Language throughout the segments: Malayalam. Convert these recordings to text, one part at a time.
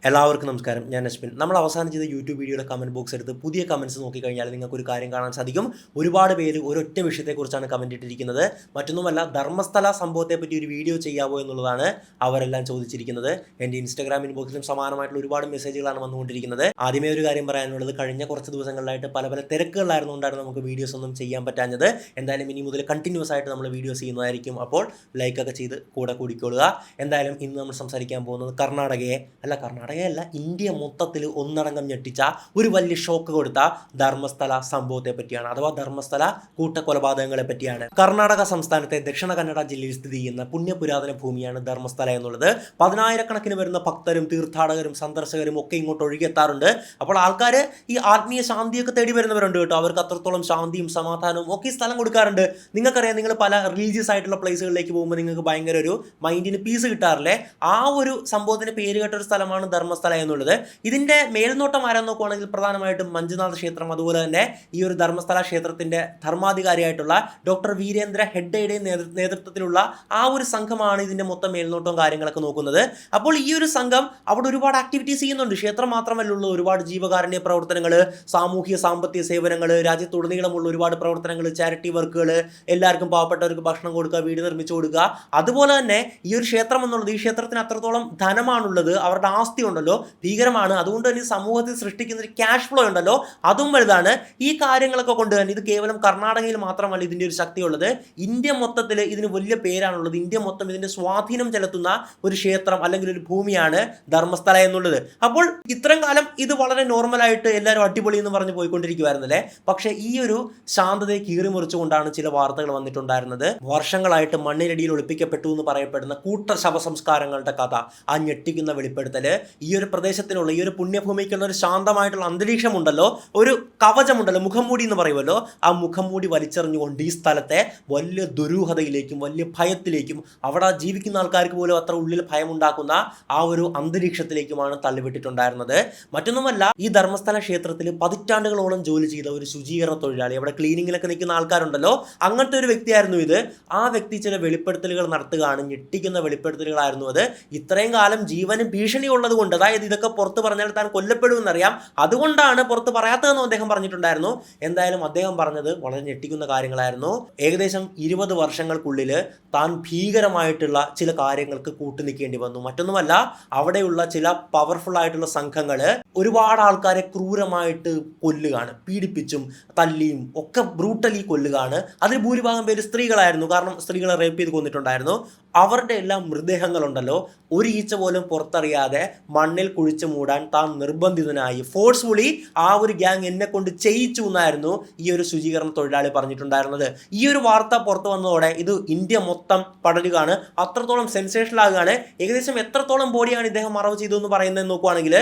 എല്ലാവർക്കും നമസ്കാരം. ഞാൻ അശ്വിൻ. നമ്മൾ അവസാനം ചെയ്ത യൂട്യൂബ് വീഡിയോയുടെ കമൻറ്റ് ബോക്സ് എടുത്ത് പുതിയ കമൻറ്റ്സ് നോക്കിക്കഴിഞ്ഞാൽ നിങ്ങൾക്കൊരു കാര്യം കാണാൻ സാധിക്കും. ഒരുപാട് പേര് ഒരൊറ്റ വിഷയത്തെക്കുറിച്ചാണ് കമൻറ്റ് ഇട്ടിരിക്കുന്നത്. മറ്റൊന്നുമല്ല, ധർമ്മസ്ഥല സംഭവത്തെപ്പറ്റി ഒരു വീഡിയോ ചെയ്യാവോ എന്നുള്ളതാണ് അവരെല്ലാം ചോദിച്ചിരിക്കുന്നത്. എൻ്റെ ഇൻസ്റ്റാഗ്രാം ഇൻബോക്സിലും സമാനമായിട്ടുള്ള ഒരുപാട് മെസ്സേജുകളാണ് വന്നുകൊണ്ടിരിക്കുന്നത്. ആദ്യമേ ഒരു കാര്യം പറയാനുള്ളത്, കഴിഞ്ഞ കുറച്ച് ദിവസങ്ങളിലായിട്ട് പല തിരക്കുകളായിരുന്നുകൊണ്ടാണ് നമുക്ക് വീഡിയോസ് ഒന്നും ചെയ്യാൻ പറ്റാഞ്ഞത്. എന്തായാലും ഇനി മുതൽ കണ്ടിന്യൂസ് ആയിട്ട് നമ്മൾ വീഡിയോസ് ചെയ്യുന്നതായിരിക്കും. അപ്പോൾ ലൈക്കൊക്കെ ചെയ്ത് കൂടെ കൂടിക്കൊള്ളുക. എന്തായാലും ഇന്ന് നമ്മൾ സംസാരിക്കാൻ പോകുന്നത് കർണാടകയല്ല, ഇന്ത്യ മൊത്തത്തിൽ ഒന്നടങ്കം ഞെട്ടിച്ച ഒരു വലിയ ഷോക്ക് കൊടുത്ത ധർമ്മസ്ഥല സംഭവത്തെ പറ്റിയാണ്, അഥവാ ധർമ്മസ്ഥല കൂട്ടക്കൊലപാതകങ്ങളെ പറ്റിയാണ്. കർണാടക സംസ്ഥാനത്തെ ദക്ഷിണ കന്നഡ ജില്ലയിൽ സ്ഥിതി ചെയ്യുന്ന പുണ്യപുരാതന ഭൂമിയാണ് ധർമ്മസ്ഥല എന്നുള്ളത്. 10,000-കണക്കിന് വരുന്ന ഭക്തരും തീർത്ഥാടകരും സന്ദർശകരും ഒക്കെ ഇങ്ങോട്ട് ഒഴുകിയെത്താറുണ്ട്. അപ്പോൾ ആൾക്കാർ ഈ ആത്മീയ ശാന്തിയൊക്കെ തേടി വരുന്നവരുണ്ട് കേട്ടോ. അവർക്ക് അത്രത്തോളം ശാന്തിയും സമാധാനവും ഒക്കെ ഈ സ്ഥലം കൊടുക്കാറുണ്ട്. നിങ്ങൾക്കറിയാം, നിങ്ങൾ പല റിലീജിയസ് ആയിട്ടുള്ള പ്ലേസുകളിലേക്ക് പോകുമ്പോൾ നിങ്ങൾക്ക് ഭയങ്കര ഒരു മൈൻഡിന് പീസ് കിട്ടാറില്ലേ? ആ ഒരു സംഭവത്തിന് പേര് കേട്ട ഒരു സ്ഥലമാണ് ധർമ്മസ്ഥല എന്നുള്ളത്. ഇതിന്റെ മേൽനോട്ടം ആരാൻ നോക്കുവാണെങ്കിൽ പ്രധാനമായിട്ടും മഞ്ജുനാഥ ക്ഷേത്രം, അതുപോലെ തന്നെ ഈ ഒരു ധർമ്മസ്ഥല ക്ഷേത്രത്തിന്റെ ധർമാധികാരിയായിട്ടുള്ള ഡോക്ടർ വീരേന്ദ്ര ഹെഗ്ഡെയുടെ നേതൃത്വത്തിലുള്ള ആ ഒരു സംഘമാണ് ഇതിന്റെ മൊത്തം മേൽനോട്ടവും കാര്യങ്ങളൊക്കെ നോക്കുന്നത്. അപ്പോൾ ഈ ഒരു സംഘം അവിടെ ഒരുപാട് ആക്ടിവിറ്റീസ് ചെയ്യുന്നുണ്ട്. ക്ഷേത്രം മാത്രമല്ലുള്ള ഒരുപാട് ജീവകാരുണ്യ പ്രവർത്തനങ്ങൾ, സാമൂഹ്യ സാമ്പത്തിക സേവനങ്ങൾ, രാജ്യത്തുടനീളമുള്ള ഒരുപാട് പ്രവർത്തനങ്ങൾ, ചാരിറ്റി വർക്കുകൾ, എല്ലാവർക്കും പാവപ്പെട്ടവർക്ക് ഭക്ഷണം കൊടുക്കുക, വീട് നിർമ്മിച്ചു കൊടുക്കുക. അതുപോലെ തന്നെ ഈ ഒരു ക്ഷേത്രം എന്നുള്ളത്, ഈ ക്ഷേത്രത്തിന് അത്രത്തോളം ധനമാണുള്ളത്, അവരുടെ ആസ്തി ഉണ്ടല്ലോ, ഭീകരമാണ്. അതുകൊണ്ട് തന്നെ സമൂഹത്തിൽ സൃഷ്ടിക്കുന്ന ഒരു ക്യാഷ് ഫ്ലോ ഉണ്ടല്ലോ, അതും വലുതാണ്. ഈ കാര്യങ്ങളൊക്കെ കൊണ്ട് തന്നെ ഇത് കേവലം കർണാടകയിൽ മാത്രമല്ല ഇതിൻ്റെ ഒരു ശക്തിയുള്ളത്. ഇന്ത്യ മൊത്തത്തിൽ ഇതിന് വലിയ പേരാണുള്ളത്. ഇന്ത്യ മൊത്തം ഇതിൻ്റെ സ്വാധീനം ചെലുത്തുന്ന ഒരു ക്ഷേത്രം അല്ലെങ്കിൽ ഒരു ഭൂമിയാണ് ധർമ്മസ്ഥല എന്നുള്ളത്. അപ്പോൾ ഇത്രയും കാലം ഇത് വളരെ നോർമലായിട്ട് എല്ലാവരും അടിപൊളി എന്ന് പറഞ്ഞ് പോയിക്കൊണ്ടിരിക്കുവായിരുന്നല്ലേ. പക്ഷേ ഈ ഒരു ശാന്തതയെ കീറിമുറിച്ചുകൊണ്ടാണ് ചില വാർത്തകൾ വന്നിട്ടുണ്ടായിരുന്നത്. വർഷങ്ങളായിട്ട് മണ്ണിനടിയിൽ ഒളിപ്പിക്കപ്പെട്ടു എന്ന് പറയപ്പെടുന്ന കൂട്ട ശവസംസ്കാരങ്ങളുടെ കഥ, ആ ഞെട്ടിക്കുന്ന വെളിപ്പെടുത്തൽ, ഈ ഒരു പ്രദേശത്തിനുള്ള, ഈ ഒരു പുണ്യഭൂമിക്കുള്ള ഒരു ശാന്തമായിട്ടുള്ള അന്തരീക്ഷമുണ്ടല്ലോ, ഒരു കവചമുണ്ടല്ലോ, മുഖംമൂടി എന്ന് പറയുമല്ലോ, ആ മുഖംമൂടി വലിച്ചെറിഞ്ഞുകൊണ്ട് ഈ സ്ഥലത്തെ വലിയ ദുരൂഹതയിലേക്കും വലിയ ഭയത്തിലേക്കും, അവിടെ ജീവിക്കുന്ന ആൾക്കാർക്ക് പോലും അത്ര ഉള്ളിൽ ഭയമുണ്ടാക്കുന്ന ആ ഒരു അന്തരീക്ഷത്തിലേക്കുമാണ് തള്ളിവിട്ടിട്ടുണ്ടായിരുന്നത്. മറ്റൊന്നുമല്ല, ഈ ധർമ്മസ്ഥല ക്ഷേത്രത്തിൽ പതിറ്റാണ്ടുകളോളം ജോലി ചെയ്ത ഒരു ശുചീകരണ തൊഴിലാളി, അവിടെ ക്ലീനിങ്ങിലൊക്കെ നിൽക്കുന്ന ആൾക്കാരുണ്ടല്ലോ, അങ്ങനത്തെ ഒരു വ്യക്തിയായിരുന്നു ഇത്. ആ വ്യക്തി ചില വെളിപ്പെടുത്തലുകൾ നടത്തുകയാണ്. ഞെട്ടിക്കുന്ന വെളിപ്പെടുത്തലുകളായിരുന്നു അത്. ഇത്രയും കാലം ജീവന് ഭീഷണി ഉള്ളത് കൊണ്ട്, അതായത് ഇതൊക്കെ പുറത്ത് പറഞ്ഞാൽ താൻ കൊല്ലപ്പെടുമെന്നറിയാം, അതുകൊണ്ടാണ് പുറത്ത് പറയാത്തതെന്നും അദ്ദേഹം പറഞ്ഞിട്ടുണ്ടായിരുന്നു. എന്തായാലും അദ്ദേഹം പറഞ്ഞത് വളരെ ഞെട്ടിക്കുന്ന കാര്യങ്ങളായിരുന്നു. ഏകദേശം 20 വർഷങ്ങൾക്കുള്ളിൽ താൻ ഭീകരമായിട്ടുള്ള ചില കാര്യങ്ങൾക്ക് കൂട്ടുനിൽക്കേണ്ടി വന്നു. മറ്റൊന്നുമല്ല, അവിടെയുള്ള ചില പവർഫുൾ ആയിട്ടുള്ള സംഘങ്ങൾ ഒരുപാട് ആൾക്കാരെ ക്രൂരമായിട്ട് കൊല്ലുകയാണ്, പീഡിപ്പിച്ചും തല്ലിയും ഒക്കെ ബ്രൂട്ടലി കൊല്ലുകയാണ്. അതിൽ ഭൂരിഭാഗം പേര് സ്ത്രീകളായിരുന്നു. കാരണം സ്ത്രീകളെ റേപ്പ് ചെയ്ത് കൊന്നിട്ടുണ്ടായിരുന്നു. അവരുടെ എല്ലാം മൃതദേഹങ്ങളുണ്ടല്ലോ, ഒരു ഈച്ച പോലും പുറത്തറിയാതെ മണ്ണിൽ കുഴിച്ചു മൂടാൻ താൻ നിർബന്ധിതനായി. ഫോഴ്സ്ഫുള്ളി ആ ഒരു ഗ്യാങ് എന്നെ കൊണ്ട് ചെയ്യിച്ചു എന്നായിരുന്നു ഈ ഒരു ശുചീകരണ തൊഴിലാളി പറഞ്ഞിട്ടുണ്ടായിരുന്നത്. ഈ ഒരു വാർത്ത പുറത്തു വന്നതോടെ ഇത് ഇന്ത്യ മൊത്തം പടരുകയാണ്, അത്രത്തോളം സെൻസേഷണൽ ആകുകയാണ്. ഏകദേശം എത്രത്തോളം ബോഡിയാണ് ഇദ്ദേഹം മറവ് ചെയ്തു എന്ന് പറയുന്നത് നോക്കുവാണെങ്കിൽ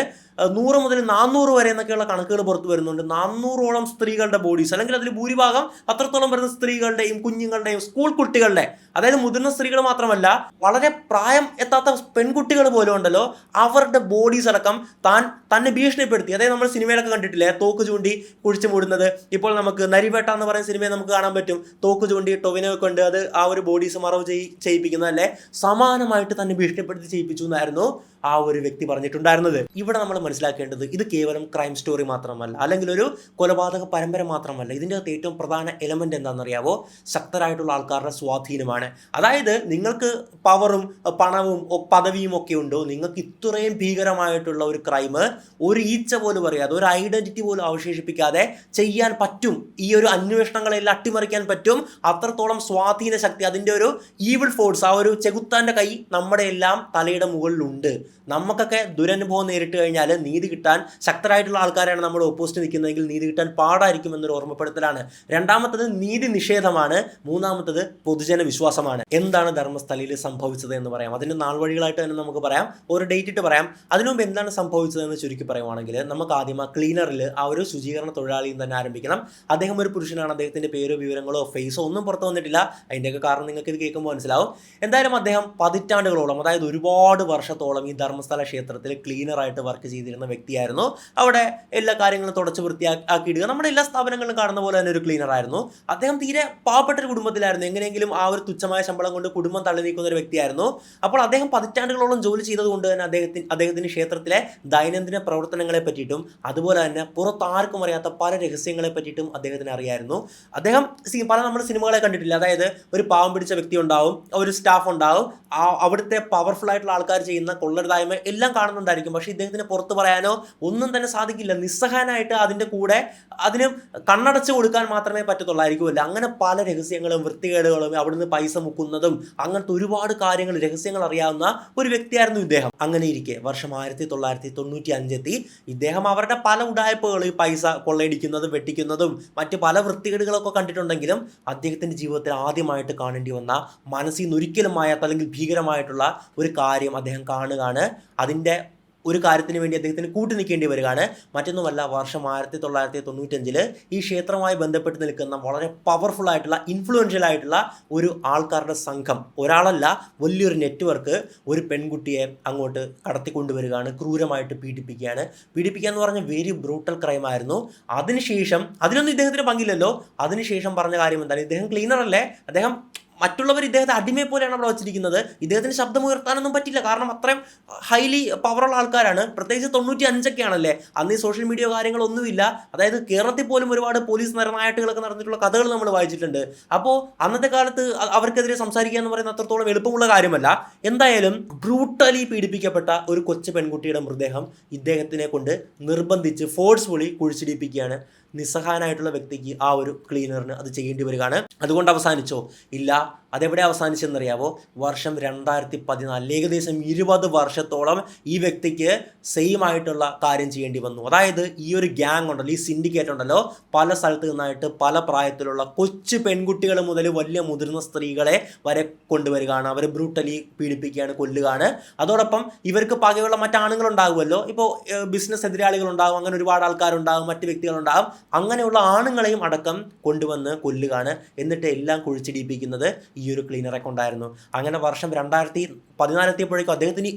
100 മുതൽ 400 വരെ എന്നൊക്കെയുള്ള കണക്കുകൾ പുറത്തു വരുന്നുണ്ട്. 400ഓളം സ്ത്രീകളുടെ ബോഡീസ്, അല്ലെങ്കിൽ അതിൽ ഭൂരിഭാഗം അത്രത്തോളം വരുന്ന സ്ത്രീകളുടെയും കുഞ്ഞുങ്ങളുടെയും സ്കൂൾ കുട്ടികളുടെ, അതായത് മുതിർന്ന സ്ത്രീകൾ മാത്രമല്ല, വളരെ പ്രായം എത്താത്ത പെൺകുട്ടികൾ പോലും ഉണ്ടല്ലോ, അവരുടെ ബോഡീസ് അടക്കം തന്നെ ഭീഷണിപ്പെടുത്തി. അതായത് നമ്മൾ സിനിമയിലൊക്കെ കണ്ടിട്ടില്ലേ, തോക്ക് ചൂണ്ടി കുഴിച്ചു മൂടുന്നത്. ഇപ്പോൾ നമുക്ക് നരിവേട്ട എന്ന് പറയുന്ന സിനിമയെ നമുക്ക് കാണാൻ പറ്റും. തോക്ക് ചൂണ്ടി ടൊവിനോ കൊണ്ട് അത് ആ ഒരു ബോഡീസ് മറവ് ചെയ്യിപ്പിക്കുന്നതല്ലേ, സമാനമായിട്ട് തന്നെ ഭീഷണിപ്പെടുത്തി ചെയ്യിപ്പിച്ചു എന്നായിരുന്നു ആ ഒരു വ്യക്തി പറഞ്ഞിട്ടുണ്ടായിരുന്നത്. ഇവിടെ നമ്മൾ മനസ്സിലാക്കേണ്ടത്, ഇത് കേവലം ക്രൈം സ്റ്റോറി മാത്രമല്ല, അല്ലെങ്കിൽ ഒരു കൊലപാതക പരമ്പര മാത്രമല്ല. ഇതിൻ്റെ അകത്ത് ഏറ്റവും പ്രധാന എലമെന്റ് എന്താണെന്നറിയാവോ? ശക്തരായിട്ടുള്ള ആൾക്കാരുടെ സ്വാധീനമാണ്. അതായത് നിങ്ങൾക്ക് പവറും പണവും പദവിയും ഒക്കെ ഉണ്ടോ, നിങ്ങൾക്ക് ഇത്രയും ഭീകരമായിട്ടുള്ള ഒരു ക്രൈം ഒരു ഈച്ച പോലും അറിയാതെ, ഒരു ഐഡന്റിറ്റി പോലും അവശേഷിപ്പിക്കാതെ ചെയ്യാൻ പറ്റും. ഈ ഒരു അന്വേഷണങ്ങളെല്ലാം അട്ടിമറിക്കാൻ പറ്റും. അത്രത്തോളം സ്വാധീന ശക്തി, അതിൻ്റെ ഒരു ഈവിൾ ഫോഴ്സ്, ആ ഒരു ചെകുത്താൻ്റെ കൈ നമ്മുടെ എല്ലാം തലയുടെ മുകളിലുണ്ട്. നമുക്കൊക്കെ ദുരനുഭവം നേരിട്ട് കഴിഞ്ഞാൽ നീതി കിട്ടാൻ ശക്തരായിട്ടുള്ള ആൾക്കാരാണ് നമ്മൾ ഓപ്പോസിറ്റ് നിൽക്കുന്നതെങ്കിൽ നീതി കിട്ടാൻ പാടായിരിക്കും എന്നൊരു ഓർമ്മപ്പെടുത്തലാണ്. രണ്ടാമത്തത് നീതി നിഷേധമാണ്. മൂന്നാമത്തത് പൊതുജന വിശ്വാസമാണ്. എന്താണ് ധർമ്മസ്ഥലയിൽ സംഭവിച്ചത് എന്ന് പറയാം. അതിൻ്റെ നാൾവഴികളായിട്ട് തന്നെ നമുക്ക് പറയാം, ഒരു ഡേറ്റ് ഇട്ട് പറയാം. അതിനുമുമ്പ് എന്താണ് സംഭവിച്ചതെന്ന് ചുരുക്കി പറയുവാണെങ്കിൽ, നമുക്ക് ആദ്യം ആ ക്ലീനറിൽ, ആ ഒരു ശുചീകരണ തൊഴിലാളിയും തന്നെ ആരംഭിക്കണം. അദ്ദേഹം ഒരു പുരുഷനാണ്. അദ്ദേഹത്തിൻ്റെ പേരോ വിവരങ്ങളോ ഫേസോ ഒന്നും പുറത്തു വന്നിട്ടില്ല. അതിൻ്റെയൊക്കെ കാരണം നിങ്ങൾക്ക് ഇത് കേൾക്കുമ്പോൾ മനസ്സിലാവും. എന്തായാലും അദ്ദേഹം പതിറ്റാണ്ടുകളോളം, അതായത് ഒരുപാട് വർഷത്തോളം ഈ ധർമ്മസ്ഥല ക്ഷേത്രത്തിൽ ക്ലീനറായിട്ട് വർക്ക് ചെയ്തിരുന്ന വ്യക്തിയായിരുന്നു. അവിടെ എല്ലാ കാര്യങ്ങളും തുടച്ച് വൃത്തിയാക്കിയിടുക, നമ്മുടെ എല്ലാ സ്ഥാപനങ്ങളിലും കാണുന്ന പോലെ തന്നെ ഒരു ക്ലീനർ ആയിരുന്നു. അദ്ദേഹം തീരെ പാവപ്പെട്ട ഒരു കുടുംബത്തിലായിരുന്നു. എങ്ങനെയെങ്കിലും ആ ഒരു തുച്ഛമായ ശമ്പളം കൊണ്ട് കുടുംബം തള്ളി നീക്കുന്ന ഒരു വ്യക്തിയായിരുന്നു. അപ്പോൾ അദ്ദേഹം പതിറ്റാണ്ടുകളോളം ജോലി ചെയ്തതുകൊണ്ട് തന്നെ അദ്ദേഹത്തിന് ക്ഷേത്രത്തിലെ ദൈനംദിന പ്രവർത്തനങ്ങളെ പറ്റിയിട്ടും അതുപോലെ തന്നെ പുറത്താർക്കും അറിയാത്ത പല രഹസ്യങ്ങളെ പറ്റിയിട്ടും അദ്ദേഹത്തിന് അറിയായിരുന്നു. അദ്ദേഹം പല നമ്മൾ സിനിമകളെ കണ്ടിട്ടില്ല, അതായത് ഒരു പാവം പിടിച്ച വ്യക്തി ഉണ്ടാവും, ഒരു സ്റ്റാഫ് ഉണ്ടാവും, അവിടുത്തെ പവർഫുൾ ആയിട്ടുള്ള ആൾക്കാർ ചെയ്യുന്ന കൊള്ളരുതായ്മ എല്ലാം കാണുന്നുണ്ടായിരിക്കും. പക്ഷേ ഇദ്ദേഹത്തിന് പുറത്ത് പറയാനോ ഒന്നും തന്നെ സാധിക്കില്ല. നിസ്സഹായനായിട്ട് അതിൻ്റെ കൂടെ അതിന് കണ്ണടച്ച് കൊടുക്കാൻ മാത്രമേ പറ്റത്തുള്ളായിരിക്കുമല്ലോ. അങ്ങനെ പല രഹസ്യങ്ങളും വൃത്തികേടുകളും അവിടുന്ന് പൈസ മുക്കുന്നതും അങ്ങനത്തെ ഒരുപാട് കാര്യങ്ങൾ രഹസ്യങ്ങൾ അറിയാവുന്ന ഒരു വ്യക്തിയായിരുന്നു ഇദ്ദേഹം. അങ്ങനെ ഇരിക്കെ വർഷം 1995 ഇദ്ദേഹം അവരുടെ പല ഉടായ്പകൾ, ഈ പൈസ കൊള്ളയടിക്കുന്നതും വെട്ടിക്കുന്നതും മറ്റ് പല വൃത്തികേടുകളൊക്കെ കണ്ടിട്ടുണ്ടെങ്കിലും അദ്ദേഹത്തിൻ്റെ ജീവിതത്തിൽ ആദ്യമായിട്ട് കാണേണ്ടി വന്ന മനസ്സിൽ നിന്ന് ഒരിക്കലും മായാത്ത അല്ലെങ്കിൽ ഭീകരമായിട്ടുള്ള ഒരു കാര്യം അദ്ദേഹം കാണുകയാണ്. അതിൻ്റെ ഒരു കാര്യത്തിന് വേണ്ടി അദ്ദേഹത്തിന് കൂട്ടു നിൽക്കേണ്ടി വരികയാണ്. മറ്റൊന്നുമല്ല, വർഷം 1995 ഈ ക്ഷേത്രവുമായി ബന്ധപ്പെട്ട് നിൽക്കുന്ന വളരെ പവർഫുൾ ആയിട്ടുള്ള ഇൻഫ്ലുവൻഷ്യൽ ആയിട്ടുള്ള ഒരു ആൾക്കാരുടെ സംഘം, ഒരാളല്ല വലിയൊരു നെറ്റ്വർക്ക് ഒരു പെൺകുട്ടിയെ അങ്ങോട്ട് കടത്തിക്കൊണ്ടുവരികയാണ്, ക്രൂരമായിട്ട് പീഡിപ്പിക്കുക എന്ന് പറഞ്ഞാൽ വെരി ബ്രൂട്ടൽ ക്രൈം ആയിരുന്നു. അതിനുശേഷം അതിലൊന്നും ഇദ്ദേഹത്തിന് പങ്കില്ലല്ലോ. അതിനുശേഷം പറഞ്ഞ കാര്യം എന്താണ്? ഇദ്ദേഹം ക്ലീനറല്ലേ, അദ്ദേഹം മറ്റുള്ളവർ ഇദ്ദേഹത്തെ അടിമയെ പോലെയാണ് അവിടെ വച്ചിരിക്കുന്നത്. ഇദ്ദേഹത്തിന് ശബ്ദമുയർത്താനൊന്നും പറ്റില്ല, കാരണം അത്രയും ഹൈലി പവറുള്ള ആൾക്കാരാണ്. പ്രത്യേകിച്ച് 95 ആണല്ലേ, അന്ന് ഈ സോഷ്യൽ മീഡിയ കാര്യങ്ങളൊന്നുമില്ല. അതായത് കേരളത്തിൽ പോലും ഒരുപാട് പോലീസ് നരനായിട്ടുകളൊക്കെ നടന്നിട്ടുള്ള കഥകൾ നമ്മൾ വായിച്ചിട്ടുണ്ട്. അപ്പോൾ അന്നത്തെ കാലത്ത് അവർക്കെതിരെ സംസാരിക്കുക എന്ന് പറയുന്നത് അത്രത്തോളം എളുപ്പമുള്ള കാര്യമല്ല. എന്തായാലും ബ്രൂട്ടലി പീഡിപ്പിക്കപ്പെട്ട ഒരു കൊച്ചു പെൺകുട്ടിയുടെ മൃതദേഹം ഇദ്ദേഹത്തിനെ കൊണ്ട് നിർബന്ധിച്ച് ഫോഴ്സ്ഫുള്ളി കുഴിച്ചിടിപ്പിക്കുകയാണ്. നിസ്സഹായനായിട്ടുള്ള വ്യക്തിക്ക്, ആ ഒരു ക്ലീനറിന് അത് ചെയ്യേണ്ടി വരികയാണ്. അതുകൊണ്ട് അവസാനിച്ചോ? ഇല്ല. അതെവിടെ അവസാനിച്ചെന്നറിയാവോ? വർഷം 2014, ഏകദേശം 20 വർഷത്തോളം ഈ വ്യക്തിക്ക് സെയിം ആയിട്ടുള്ള കാര്യം ചെയ്യേണ്ടി വന്നു. അതായത് ഈ ഒരു ഗ്യാങ് ഉണ്ടല്ലോ, ഈ സിൻഡിക്കേറ്റ് ഉണ്ടല്ലോ, പല സ്ഥലത്ത് നിന്നായിട്ട് പല പ്രായത്തിലുള്ള കൊച്ചു പെൺകുട്ടികൾ മുതൽ വലിയ മുതിർന്ന സ്ത്രീകളെ വരെ കൊണ്ടുവരികയാണ്. അവരെ ബ്രൂട്ടലി പീഡിപ്പിക്കുകയാണ്, കൊല്ലുകയാണ്. അതോടൊപ്പം ഇവർക്ക് പകയുള്ള മറ്റാണുങ്ങളുണ്ടാകുമല്ലോ, ഇപ്പോൾ ബിസിനസ് എതിരാളികളുണ്ടാകും, അങ്ങനെ ഒരുപാട് ആൾക്കാരുണ്ടാകും, മറ്റ് വ്യക്തികളുണ്ടാകും. അങ്ങനെയുള്ള ആണുങ്ങളെയും അടക്കം കൊണ്ടുവന്ന് കൊല്ലുകയാണ്. എന്നിട്ട് എല്ലാം കുഴിച്ചിടിപ്പിക്കുന്നത് ഈ ഒരു ക്ലീനറെ കൊണ്ടായിരുന്നു. അങ്ങനെ വർഷം 2014 എത്തിയപ്പോഴേക്കും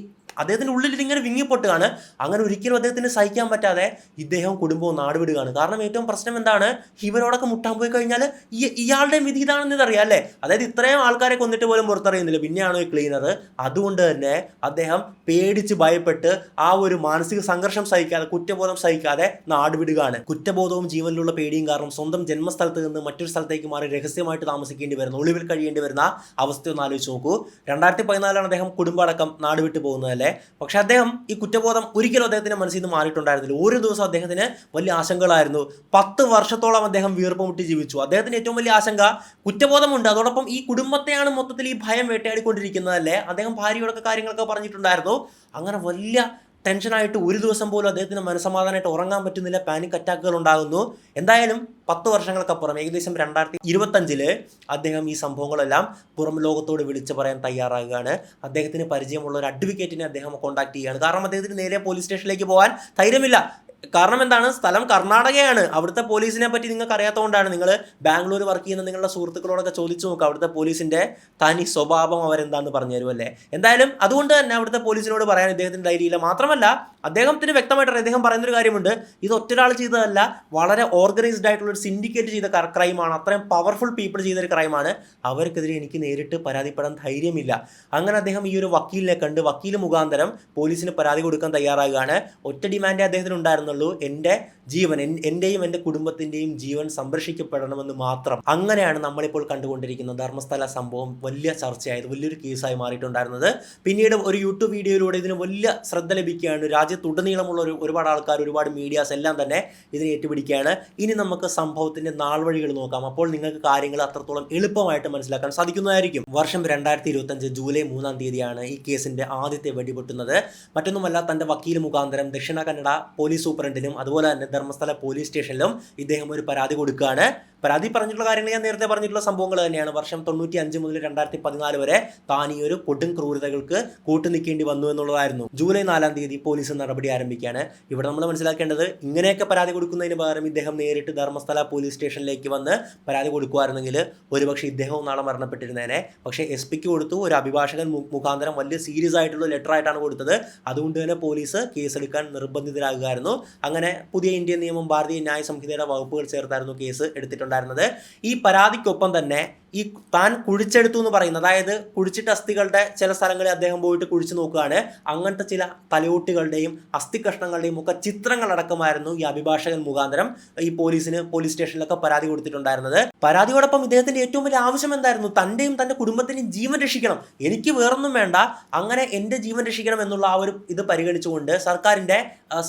അദ്ദേഹത്തിൻ്റെ ഉള്ളിൽ ഇതിങ്ങനെ വിങ്ങിപ്പൊട്ടുകയാണ്. അങ്ങനെ ഒരിക്കലും അദ്ദേഹത്തിന് സഹിക്കാൻ പറ്റാതെ ഇദ്ദേഹം കുടുംബവും നാടുവിടുകയാണ്. കാരണം ഏറ്റവും പ്രശ്നം എന്താണ്? ഇവരോടൊക്കെ മുട്ടാൻ പോയി കഴിഞ്ഞാൽ ഇയാളുടെ വിധി ഇതാണെന്ന് ഇതറിയാം അല്ലേ. അതായത് ഇത്രയും ആൾക്കാരെ കൊന്നിട്ട് പോലും പുറത്തറിയുന്നില്ല, പിന്നെയാണോ ഈ ക്ലീനർ? അതുകൊണ്ട് തന്നെ അദ്ദേഹം പേടിച്ച് ഭയപ്പെട്ട് ആ ഒരു മാനസിക സംഘർഷം സഹിക്കാതെ, കുറ്റബോധം സഹിക്കാതെ നാടുവിടുകയാണ്. കുറ്റബോധവും ജീവനിലുള്ള പേടിയും കാരണം സ്വന്തം ജന്മസ്ഥലത്ത് നിന്ന് മറ്റൊരു സ്ഥലത്തേക്ക് മാറി രഹസ്യമായിട്ട് താമസിക്കേണ്ടി വരുന്ന, ഒളിവിൽ കഴിയേണ്ടി വരുന്ന അവസ്ഥയൊന്ന് ആലോചിച്ച് നോക്കൂ. 2014 അദ്ദേഹം കുടുംബമടക്കം നാടുവിട്ട് പോകുന്നതല്ലേ. പക്ഷെ അദ്ദേഹം ഈ കുറ്റബോധം ഒരിക്കലും അദ്ദേഹത്തിന്റെ മനസ്സിൽ നിന്ന് മാറിയിട്ടുണ്ടായിരുന്നില്ല. ഓരോ ദിവസം അദ്ദേഹത്തിന് വലിയ ആശങ്കകളായിരുന്നു. 10 വർഷത്തോളം അദ്ദേഹം വീർപ്പ് മുട്ടി ജീവിച്ചു. അദ്ദേഹത്തിന് ഏറ്റവും വലിയ ആശങ്ക കുറ്റബോധമുണ്ട്, അതോടൊപ്പം ഈ കുടുംബത്തെയാണ് മൊത്തത്തിൽ ഈ ഭയം വേട്ടയാടിക്കൊണ്ടിരിക്കുന്നതല്ലേ. അദ്ദേഹം ഭാര്യയോടൊക്കെ കാര്യങ്ങളൊക്കെ പറഞ്ഞിട്ടുണ്ടായിരുന്നു. അങ്ങനെ വലിയ ടെൻഷനായിട്ട് ഒരു ദിവസം പോലും അദ്ദേഹത്തിന് മനസ്സമാധാനമായിട്ട് ഉറങ്ങാൻ പറ്റുന്നില്ല, പാനിക് അറ്റാക്കുകൾ ഉണ്ടാകുന്നു. എന്തായാലും 10 വർഷങ്ങൾക്കപ്പുറം ഏകദേശം 2025 അദ്ദേഹം ഈ സംഭവങ്ങളെല്ലാം പുറം ലോകത്തോട് വിളിച്ചു പറയാൻ തയ്യാറാകുകയാണ്. അദ്ദേഹത്തിന് പരിചയമുള്ള ഒരു അഡ്വക്കേറ്റിനെ അദ്ദേഹം കോൺടാക്ട് ചെയ്യുകയാണ്. കാരണം അദ്ദേഹത്തിന് നേരെ പോലീസ് സ്റ്റേഷനിലേക്ക് പോകാൻ ധൈര്യമില്ല. കാരണം എന്താണ്? സ്ഥലം കർണാടകയാണ്. അവിടുത്തെ പോലീസിനെ പറ്റി നിങ്ങൾക്ക് അറിയാത്തതുകൊണ്ടാണ്. നിങ്ങൾ ബാംഗ്ലൂർ വർക്ക് ചെയ്യുന്ന നിങ്ങളുടെ സുഹൃത്തുക്കളോടൊക്കെ ചോദിച്ചു നോക്കുക, അവിടുത്തെ പോലീസിൻ്റെ തനി സ്വഭാവം അവരെന്താണെന്ന് പറഞ്ഞു തരുമല്ലേ. എന്തായാലും അതുകൊണ്ട് തന്നെ അവിടുത്തെ പോലീസിനോട് പറയാൻ ഇദ്ദേഹത്തിന് ധൈര്യമില്ല. മാത്രമല്ല അദ്ദേഹത്തിന് വ്യക്തമായിട്ട് അദ്ദേഹം പറയുന്നൊരു കാര്യമുണ്ട്, ഇത് ഒറ്റൊരാൾ ചെയ്തതല്ല, വളരെ ഓർഗനൈസ്ഡ് ആയിട്ടുള്ള ഒരു സിൻഡിക്കേറ്റ് ചെയ്ത ക്രൈമാണ്, അത്രയും പവർഫുൾ പീപ്പിൾ ചെയ്തൊരു ക്രൈമാണ്, അവർക്കെതിരെ എനിക്ക് നേരിട്ട് പരാതിപ്പെടാൻ ധൈര്യമില്ല. അങ്ങനെ അദ്ദേഹം ഈ ഒരു വക്കീലിനെ കണ്ട് വക്കീൽ മുഖാന്തരം പോലീസിന് പരാതി കൊടുക്കാൻ തയ്യാറാകുകയാണ്. ഒറ്റ ഡിമാൻഡേ അദ്ദേഹത്തിന് ഉണ്ടായിരുന്നുള്ളൂ, എൻ്റെ ജീവൻ, എൻ്റെയും എൻ്റെ കുടുംബത്തിൻ്റെയും ജീവൻ സംരക്ഷിക്കപ്പെടണമെന്ന് മാത്രം. അങ്ങനെയാണ് നമ്മളിപ്പോൾ കണ്ടുകൊണ്ടിരിക്കുന്ന ധർമ്മസ്ഥല സംഭവം വലിയ ചർച്ചയായത്, വലിയൊരു കേസായി മാറിയിട്ടുണ്ടായിരുന്നത്. പിന്നീട് ഒരു യൂട്യൂബ് വീഡിയോയിലൂടെ ഇതിന് വലിയ ശ്രദ്ധ ലഭിക്കുകയാണ്. രാജ്യത്തുടനീളമുള്ള ഒരുപാട് ആൾക്കാർ, ഒരുപാട് മീഡിയാസ് എല്ലാം തന്നെ ഇതിനെ ഏറ്റുപിടിക്കുകയാണ്. ഇനി നമുക്ക് സംഭവത്തിൻ്റെ നാൾവഴികൾ നോക്കാം. അപ്പോൾ നിങ്ങൾക്ക് കാര്യങ്ങൾ അത്രത്തോളം എളുപ്പമായിട്ട് മനസ്സിലാക്കാൻ സാധിക്കുന്നതായിരിക്കും. വർഷം 2025 ജൂലൈ 3-ാം തീയതിയാണ് ഈ കേസിൻ്റെ ആദ്യത്തെ വെടിപൊട്ടുന്നത്. മറ്റൊന്നുമല്ല, തൻ്റെ വക്കീൽ മുഖാന്തരം ദക്ഷിണ കന്നഡ പോലീസ് സൂപ്രണ്ടിനും അതുപോലെ തന്നെ ധർമ്മസ്ഥല പോലീസ് സ്റ്റേഷനിലും ഇദ്ദേഹം ഒരു പരാതി കൊടുക്കുകയാണ്. പരാതി പറഞ്ഞിട്ടുള്ള കാര്യങ്ങൾ ഞാൻ നേരത്തെ പറഞ്ഞിട്ടുള്ള സംഭവങ്ങൾ തന്നെയാണ്. വർഷം 95 മുതൽ 2014 വരെ താൻ ഈ ഒരു കൊടും ക്രൂരതകൾക്ക് കൂട്ടുനിൽക്കേണ്ടി വന്നു എന്നുള്ളതായിരുന്നു. ജൂലൈ 4 പോലീസ് നടപടി ആരംഭിക്കുകയാണ്. ഇവിടെ നമ്മൾ മനസ്സിലാക്കേണ്ടത്, ഇങ്ങനെയൊക്കെ പരാതി കൊടുക്കുന്നതിന് പകരം ഇദ്ദേഹം നേരിട്ട് ധർമ്മസ്ഥല പോലീസ് സ്റ്റേഷനിലേക്ക് വന്ന് പരാതി കൊടുക്കുമായിരുന്നെങ്കിൽ ഒരുപക്ഷെ ഇദ്ദേഹവും നാളെ മരണപ്പെട്ടിരുന്നേനെ. പക്ഷേ SP കൊടുത്തു, ഒരു അഭിഭാഷകൻ മുഖാന്തരം വലിയ സീരിയസ് ആയിട്ടുള്ള ലെറ്റർ ആയിട്ടാണ് കൊടുത്തത്. അതുകൊണ്ട് തന്നെ പോലീസ് കേസെടുക്കാൻ നിർബന്ധിതരാകുകയായിരുന്നു. അങ്ങനെ പുതിയ ഇന്ത്യൻ നിയമം, ഭാരതീയ ന്യായ സംഹിതയുടെ വകുപ്പുകൾ ചേർത്തായിരുന്നു കേസ് എടുത്തിട്ടുണ്ടായിരുന്നത്. ഈ പരാതിക്കൊപ്പം തന്നെ ഈ താൻ കുഴിച്ചെടുത്തു എന്ന് പറയുന്നത്, അതായത് കുഴിച്ചിട്ട് അസ്ഥികളുടെ ചില സ്ഥലങ്ങളിൽ അദ്ദേഹം പോയിട്ട് കുഴിച്ചു നോക്കുകയാണ്. അങ്ങനത്തെ ചില തലയോട്ടികളുടെയും അസ്ഥി കഷ്ണങ്ങളുടെയും ഒക്കെ ചിത്രങ്ങളടക്കമായിരുന്നു ഈ അഭിഭാഷകൻ മുഖാന്തരം ഈ പോലീസ് സ്റ്റേഷനിലൊക്കെ പരാതി കൊടുത്തിട്ടുണ്ടായിരുന്നത്. പരാതിയോടൊപ്പം ഇദ്ദേഹത്തിന്റെ ഏറ്റവും വലിയ ആവശ്യം എന്തായിരുന്നു? തന്റെയും തന്റെ കുടുംബത്തിന്റെയും ജീവൻ രക്ഷിക്കണം, എനിക്ക് വേറൊന്നും വേണ്ട, അങ്ങനെ എൻ്റെ ജീവൻ രക്ഷിക്കണം എന്നുള്ള ആ ഒരു ഇത് പരിഗണിച്ചുകൊണ്ട് സർക്കാരിന്റെ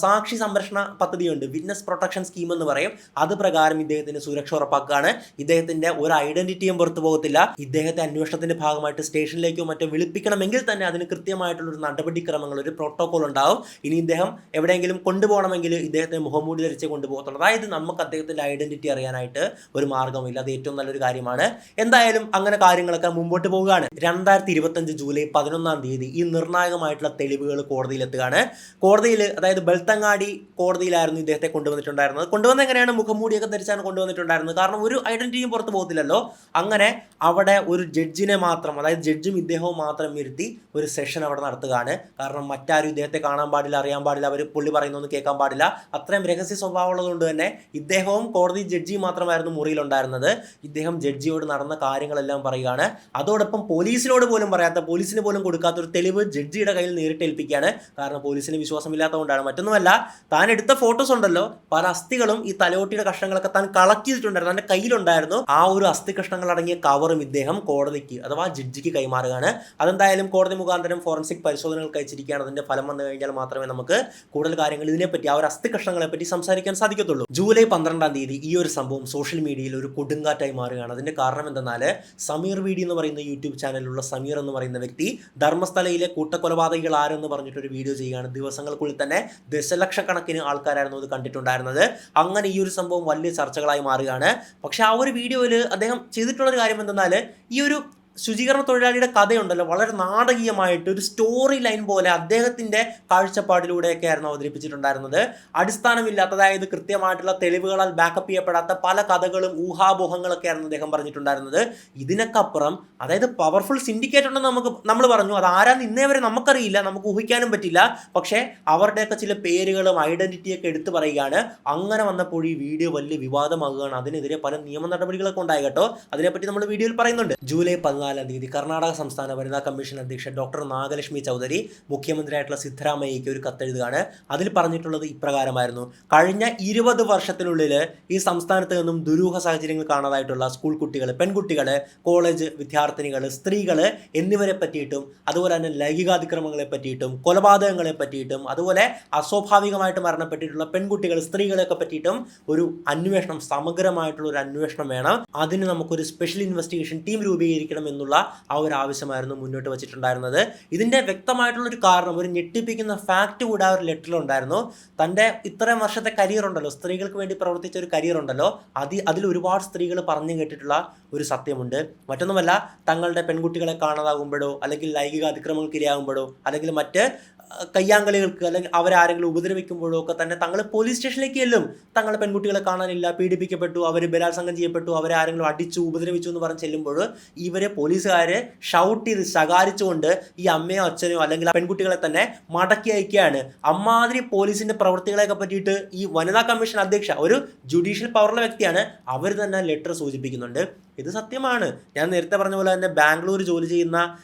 സാക്ഷി സംരക്ഷണ പദ്ധതിയുണ്ട്, വിറ്റ്നസ് പ്രൊട്ടക്ഷൻ സ്കീം എന്ന് പറയും. അത് പ്രകാരം ഇദ്ദേഹത്തിന് സുരക്ഷ ഉറപ്പാക്കുകയാണ്. ഇദ്ദേഹത്തിന്റെ ഒരു ഐഡന്റിറ്റിയും പുറത്തു പോകത്തില്ല. ഇദ്ദേഹത്തെ അന്വേഷണത്തിന്റെ ഭാഗമായിട്ട് സ്റ്റേഷനിലേക്കോ മറ്റോ വിളിപ്പിക്കണമെങ്കിൽ തന്നെ അതിന് കൃത്യമായിട്ടുള്ളൊരു നടപടിക്രമങ്ങൾ, ഒരു പ്രോട്ടോകോൾ ഉണ്ടാവും. ഇനി ഇദ്ദേഹം എവിടെയെങ്കിലും കൊണ്ടുപോകണമെങ്കിൽ ഇദ്ദേഹത്തെ മുഖംമൂടി ധരിച്ച് കൊണ്ടുപോകത്തുള്ളൂ. അതായത് നമുക്ക് അദ്ദേഹത്തിന്റെ ഐഡന്റിറ്റി അറിയാനായിട്ട് ഒരു മാർഗ്ഗമില്ല. അത് ഏറ്റവും നല്ലൊരു കാര്യമാണ്. എന്തായാലും അങ്ങനെ കാര്യങ്ങളൊക്കെ മുമ്പോട്ട് പോവുകയാണ്. 2025 ജൂലൈ 11 ഈ നിർണായകമായിട്ടുള്ള തെളിവുകൾ കോടതിയിലെത്തുകയാണ്. കോടതിയിൽ, അതായത് ബെൽത്തങ്ങാടി കോടതിയിലായിരുന്നു ഇദ്ദേഹത്തെ കൊണ്ടുവന്നിട്ടുണ്ടായിരുന്നത്. കൊണ്ടുവന്ന എങ്ങനെയാണ്? മുഖംമൂടിയൊക്കെ ധരിച്ചാണ് കൊണ്ടുവന്നിട്ടുണ്ടായിരുന്നത്. കാരണം ഒരു ഐഡന്റിറ്റിയും പുറത്ത് പോകത്തില്ലല്ലോ. അങ്ങനെ അവിടെ ഒരു ജഡ്ജിനെ മാത്രം, അതായത് ജഡ്ജും ഇദ്ദേഹവും മാത്രം ഇരുത്തി ഒരു സെഷൻ അവിടെ നടത്തുകയാണ്. കാരണം മറ്റാരും ഇദ്ദേഹത്തെ കാണാൻ പാടില്ല, അറിയാൻ പാടില്ല, അവർ പുള്ളി പറയുന്നൊന്നും കേൾക്കാൻ പാടില്ല. അത്രയും രഹസ്യ സ്വഭാവമുള്ളത് തന്നെ ഇദ്ദേഹവും കോടതി ജഡ്ജിയും മാത്രമായിരുന്നു മുറിയിലുണ്ടായിരുന്നത്. ഇദ്ദേഹം ജഡ്ജിയോട് നടന്ന കാര്യങ്ങളെല്ലാം പറയുകയാണ്. അതോടൊപ്പം പോലീസിനോട് പോലും പറയാത്ത, പോലീസിന് പോലും കൊടുക്കാത്ത ഒരു തെളിവ് ജഡ്ജിയുടെ കയ്യിൽ നേരിട്ട് ഏൽപ്പിക്കുകയാണ്. കാരണം പോലീസിന് വിശ്വാസമില്ലാത്തതുകൊണ്ടാണ്, മറ്റൊന്നുമല്ല. താൻ എടുത്ത ഫോട്ടോസ് ഉണ്ടല്ലോ, പല അസ്ഥികളും ഈ തലയോട്ടിയുടെ കഷ്ണങ്ങളൊക്കെ താൻ കളക്ട് ചെയ്തിട്ടുണ്ടായിരുന്നു, തന്റെ കയ്യിലുണ്ടായിരുന്നു. ആ ഒരു അസ്ഥി കഷ്ണങ്ങൾ അടങ്ങിയ കവറും ഇദ്ദേഹം കോടതിക്ക്, അഥവാ ജഡ്ജിക്ക് കൈമാറുകയാണ്. അതെന്തായാലും കോടതി മുഖാന്തരം ഫോറൻസിക് പരിശോധനകൾക്ക് അയച്ചിരിക്കുകയാണ്. അതിന്റെ ഫലം വന്നു കഴിഞ്ഞാൽ മാത്രമേ നമുക്ക് കൂടുതൽ കാര്യങ്ങൾ ഇതിനെപ്പറ്റി, ആ ഒരു അസ്ഥി കഷ്ണങ്ങളെ പറ്റി സംസാരിക്കാൻ സാധിക്കത്തുള്ളൂ. ജൂലൈ 12 ഈ ഒരു സംഭവം സോഷ്യൽ മീഡിയയിൽ ഒരു കൊടുങ്കാറ്റായി മാറുകയാണ്. അതിന്റെ കാരണം എന്തെന്നാൽ, സമീർ വീഡിയോ എന്ന് പറയുന്ന യൂട്യൂബ് ചാനലിലുള്ള സമീർ എന്ന് പറയുന്ന വ്യക്തി ധർമ്മസ്ഥലയിലെ കൂട്ടക്കൊലപാതകികൾ ആരെന്ന് പറഞ്ഞിട്ടൊരു വീഡിയോ ചെയ്യുകയാണ്. ദിവസങ്ങൾക്കുള്ളിൽ തന്നെ ദശലക്ഷക്കണക്കിന് ആൾക്കാരായിരുന്നു അത് കണ്ടിട്ടുണ്ടായിരുന്നത്. അങ്ങനെ ഈ ഒരു സംഭവം വലിയ ചർച്ചകളായി മാറുകയാണ്. പക്ഷെ ആ ഒരു വീഡിയോയിൽ അദ്ദേഹം ചെയ്തിട്ടുള്ളൊരു കാര്യം എന്തെന്നാൽ, ഈ ഒരു ശുചീകരണ തൊഴിലാളിയുടെ കഥയുണ്ടല്ലോ, വളരെ നാടകീയമായിട്ട് ഒരു സ്റ്റോറി ലൈൻ പോലെ അദ്ദേഹത്തിന്റെ കാഴ്ചപ്പാടിലൂടെയൊക്കെ ആയിരുന്നു അവതരിപ്പിച്ചിട്ടുണ്ടായിരുന്നത്. അടിസ്ഥാനമില്ലാത്ത, അതായത് കൃത്യമായിട്ടുള്ള തെളിവുകളാൽ ബാക്കപ്പ് ചെയ്യപ്പെടാത്ത പല കഥകളും ഊഹാപോഹങ്ങളൊക്കെ ആയിരുന്നു അദ്ദേഹം പറഞ്ഞിട്ടുണ്ടായിരുന്നത്. ഇതിനൊക്കെ അപ്പുറം, അതായത് പവർഫുൾ സിൻഡിക്കേറ്റ് ഉണ്ടെന്ന് നമ്മൾ പറഞ്ഞു. അത് ആരാന്ന് ഇന്നേ വരെ നമുക്കറിയില്ല, നമുക്ക് ഊഹിക്കാനും പറ്റില്ല. പക്ഷേ അവരുടെയൊക്കെ ചില പേരുകളും ഐഡന്റിറ്റിയൊക്കെ എടുത്തു പറയുകയാണ്. അങ്ങനെ വന്നപ്പോൾ ഈ വീഡിയോ വലിയ വിവാദമാകുകയാണ്. അതിനെതിരെ പല നിയമ നടപടികളൊക്കെ ഉണ്ടായി കേട്ടോ. അതിനെപ്പറ്റി നമ്മൾ വീഡിയോയിൽ പറയുന്നുണ്ട്. ജൂലൈ 14 കർണാടക സംസ്ഥാന വനിതാ കമ്മീഷൻ അധ്യക്ഷ ഡോക്ടർ നാഗലക്ഷ്മി ചൗധരി മുഖ്യമന്ത്രിയായിട്ടുള്ള സിദ്ധരാമയ്യയ്ക്ക് ഒരു കത്തെഴുതുകയാണ്. അതിൽ പറഞ്ഞിട്ടുള്ളത് ഇപ്രകാരമായിരുന്നു: കഴിഞ്ഞ 20 വർഷത്തിനുള്ളിൽ ഈ സംസ്ഥാനത്ത് നിന്നും ദുരൂഹ സാഹചര്യങ്ങൾ കാണാതായിട്ടുള്ള സ്കൂൾ കുട്ടികൾ, പെൺകുട്ടികൾ, കോളേജ് വിദ്യാർത്ഥിനികൾ, സ്ത്രീകൾ എന്നിവരെ പറ്റിയിട്ടും, അതുപോലെ തന്നെ ലൈംഗികാതിക്രമങ്ങളെ പറ്റിയിട്ടും, കൊലപാതകങ്ങളെ പറ്റിയിട്ടും, അതുപോലെ അസ്വാഭാവികമായിട്ട് മരണപ്പെട്ടിട്ടുള്ള പെൺകുട്ടികൾ, സ്ത്രീകളെയൊക്കെ പറ്റിയിട്ടും ഒരു അന്വേഷണം, സമഗ്രമായിട്ടുള്ള ഒരു അന്വേഷണം വേണം. അതിന് നമുക്കൊരു സ്പെഷ്യൽ ഇൻവെസ്റ്റിഗേഷൻ ടീം രൂപീകരിക്കണം എന്നുള്ള ആ ഒരു ആവശ്യമായിരുന്നു മുന്നോട്ട് വെച്ചിട്ടുണ്ടായിരുന്നത്. ഇതിന്റെ വ്യക്തമായിട്ടുള്ളൊരു കാരണം, ഒരു ഞെട്ടിപ്പിക്കുന്ന ഫാക്ട് കൂടെ ആ ഒരു ലെറ്ററിൽ ഉണ്ടായിരുന്നു. തൻ്റെ ഇത്രയും വർഷത്തെ കരിയർ ഉണ്ടല്ലോ, സ്ത്രീകൾക്ക് വേണ്ടി പ്രവർത്തിച്ച ഒരു കരിയർ ഉണ്ടല്ലോ, അതിൽ ഒരുപാട് സ്ത്രീകൾ പറഞ്ഞു കേട്ടിട്ടുള്ള ഒരു സത്യമുണ്ട്. മറ്റൊന്നുമല്ല, തങ്ങളുടെ പെൺകുട്ടികളെ കാണാതാകുമ്പോഴോ, അല്ലെങ്കിൽ ലൈംഗിക അതിക്രമങ്ങൾക്ക് ഇരയാകുമ്പോഴോ, അല്ലെങ്കിൽ മറ്റ് കയ്യാങ്കളികൾക്ക്, അല്ലെങ്കിൽ അവരാരെങ്കിലും ഉപദ്രവിക്കുമ്പോഴോ ഒക്കെ തന്നെ തങ്ങൾ പോലീസ് സ്റ്റേഷനിലേക്ക് ചെല്ലും. തങ്ങളുടെ പെൺകുട്ടികളെ കാണാനില്ല, പീഡിപ്പിക്കപ്പെട്ടു, അവർ ബലാത്സംഗം ചെയ്യപ്പെട്ടു, അവരാരെങ്കിലും അടിച്ചു, ഉപദ്രവിച്ചു എന്ന് പറഞ്ഞ് ചെല്ലുമ്പോൾ ഇവരെ പോലീസുകാരെ ഷൗട്ട് ചെയ്ത് ശകാരിച്ചുകൊണ്ട് ഈ അമ്മയോ അച്ഛനോ അല്ലെങ്കിൽ പെൺകുട്ടികളെ തന്നെ മടക്കി അയക്കുകയാണ്. അമ്മാതിരി പോലീസിന്റെ പ്രവൃത്തികളെയൊക്കെ പറ്റിയിട്ട് ഈ വനിതാ കമ്മീഷൻ അധ്യക്ഷ, ഒരു ജുഡീഷ്യൽ പവറുള്ള വ്യക്തിയാണ്, അവർ തന്നെ ലെറ്റർ സൂചിപ്പിക്കുന്നുണ്ട്. ഇത് സത്യമാണ്. ഞാൻ നേരത്തെ പറഞ്ഞ പോലെ തന്നെ ബാംഗ്ലൂർ ജോലി ചെയ്യുന്ന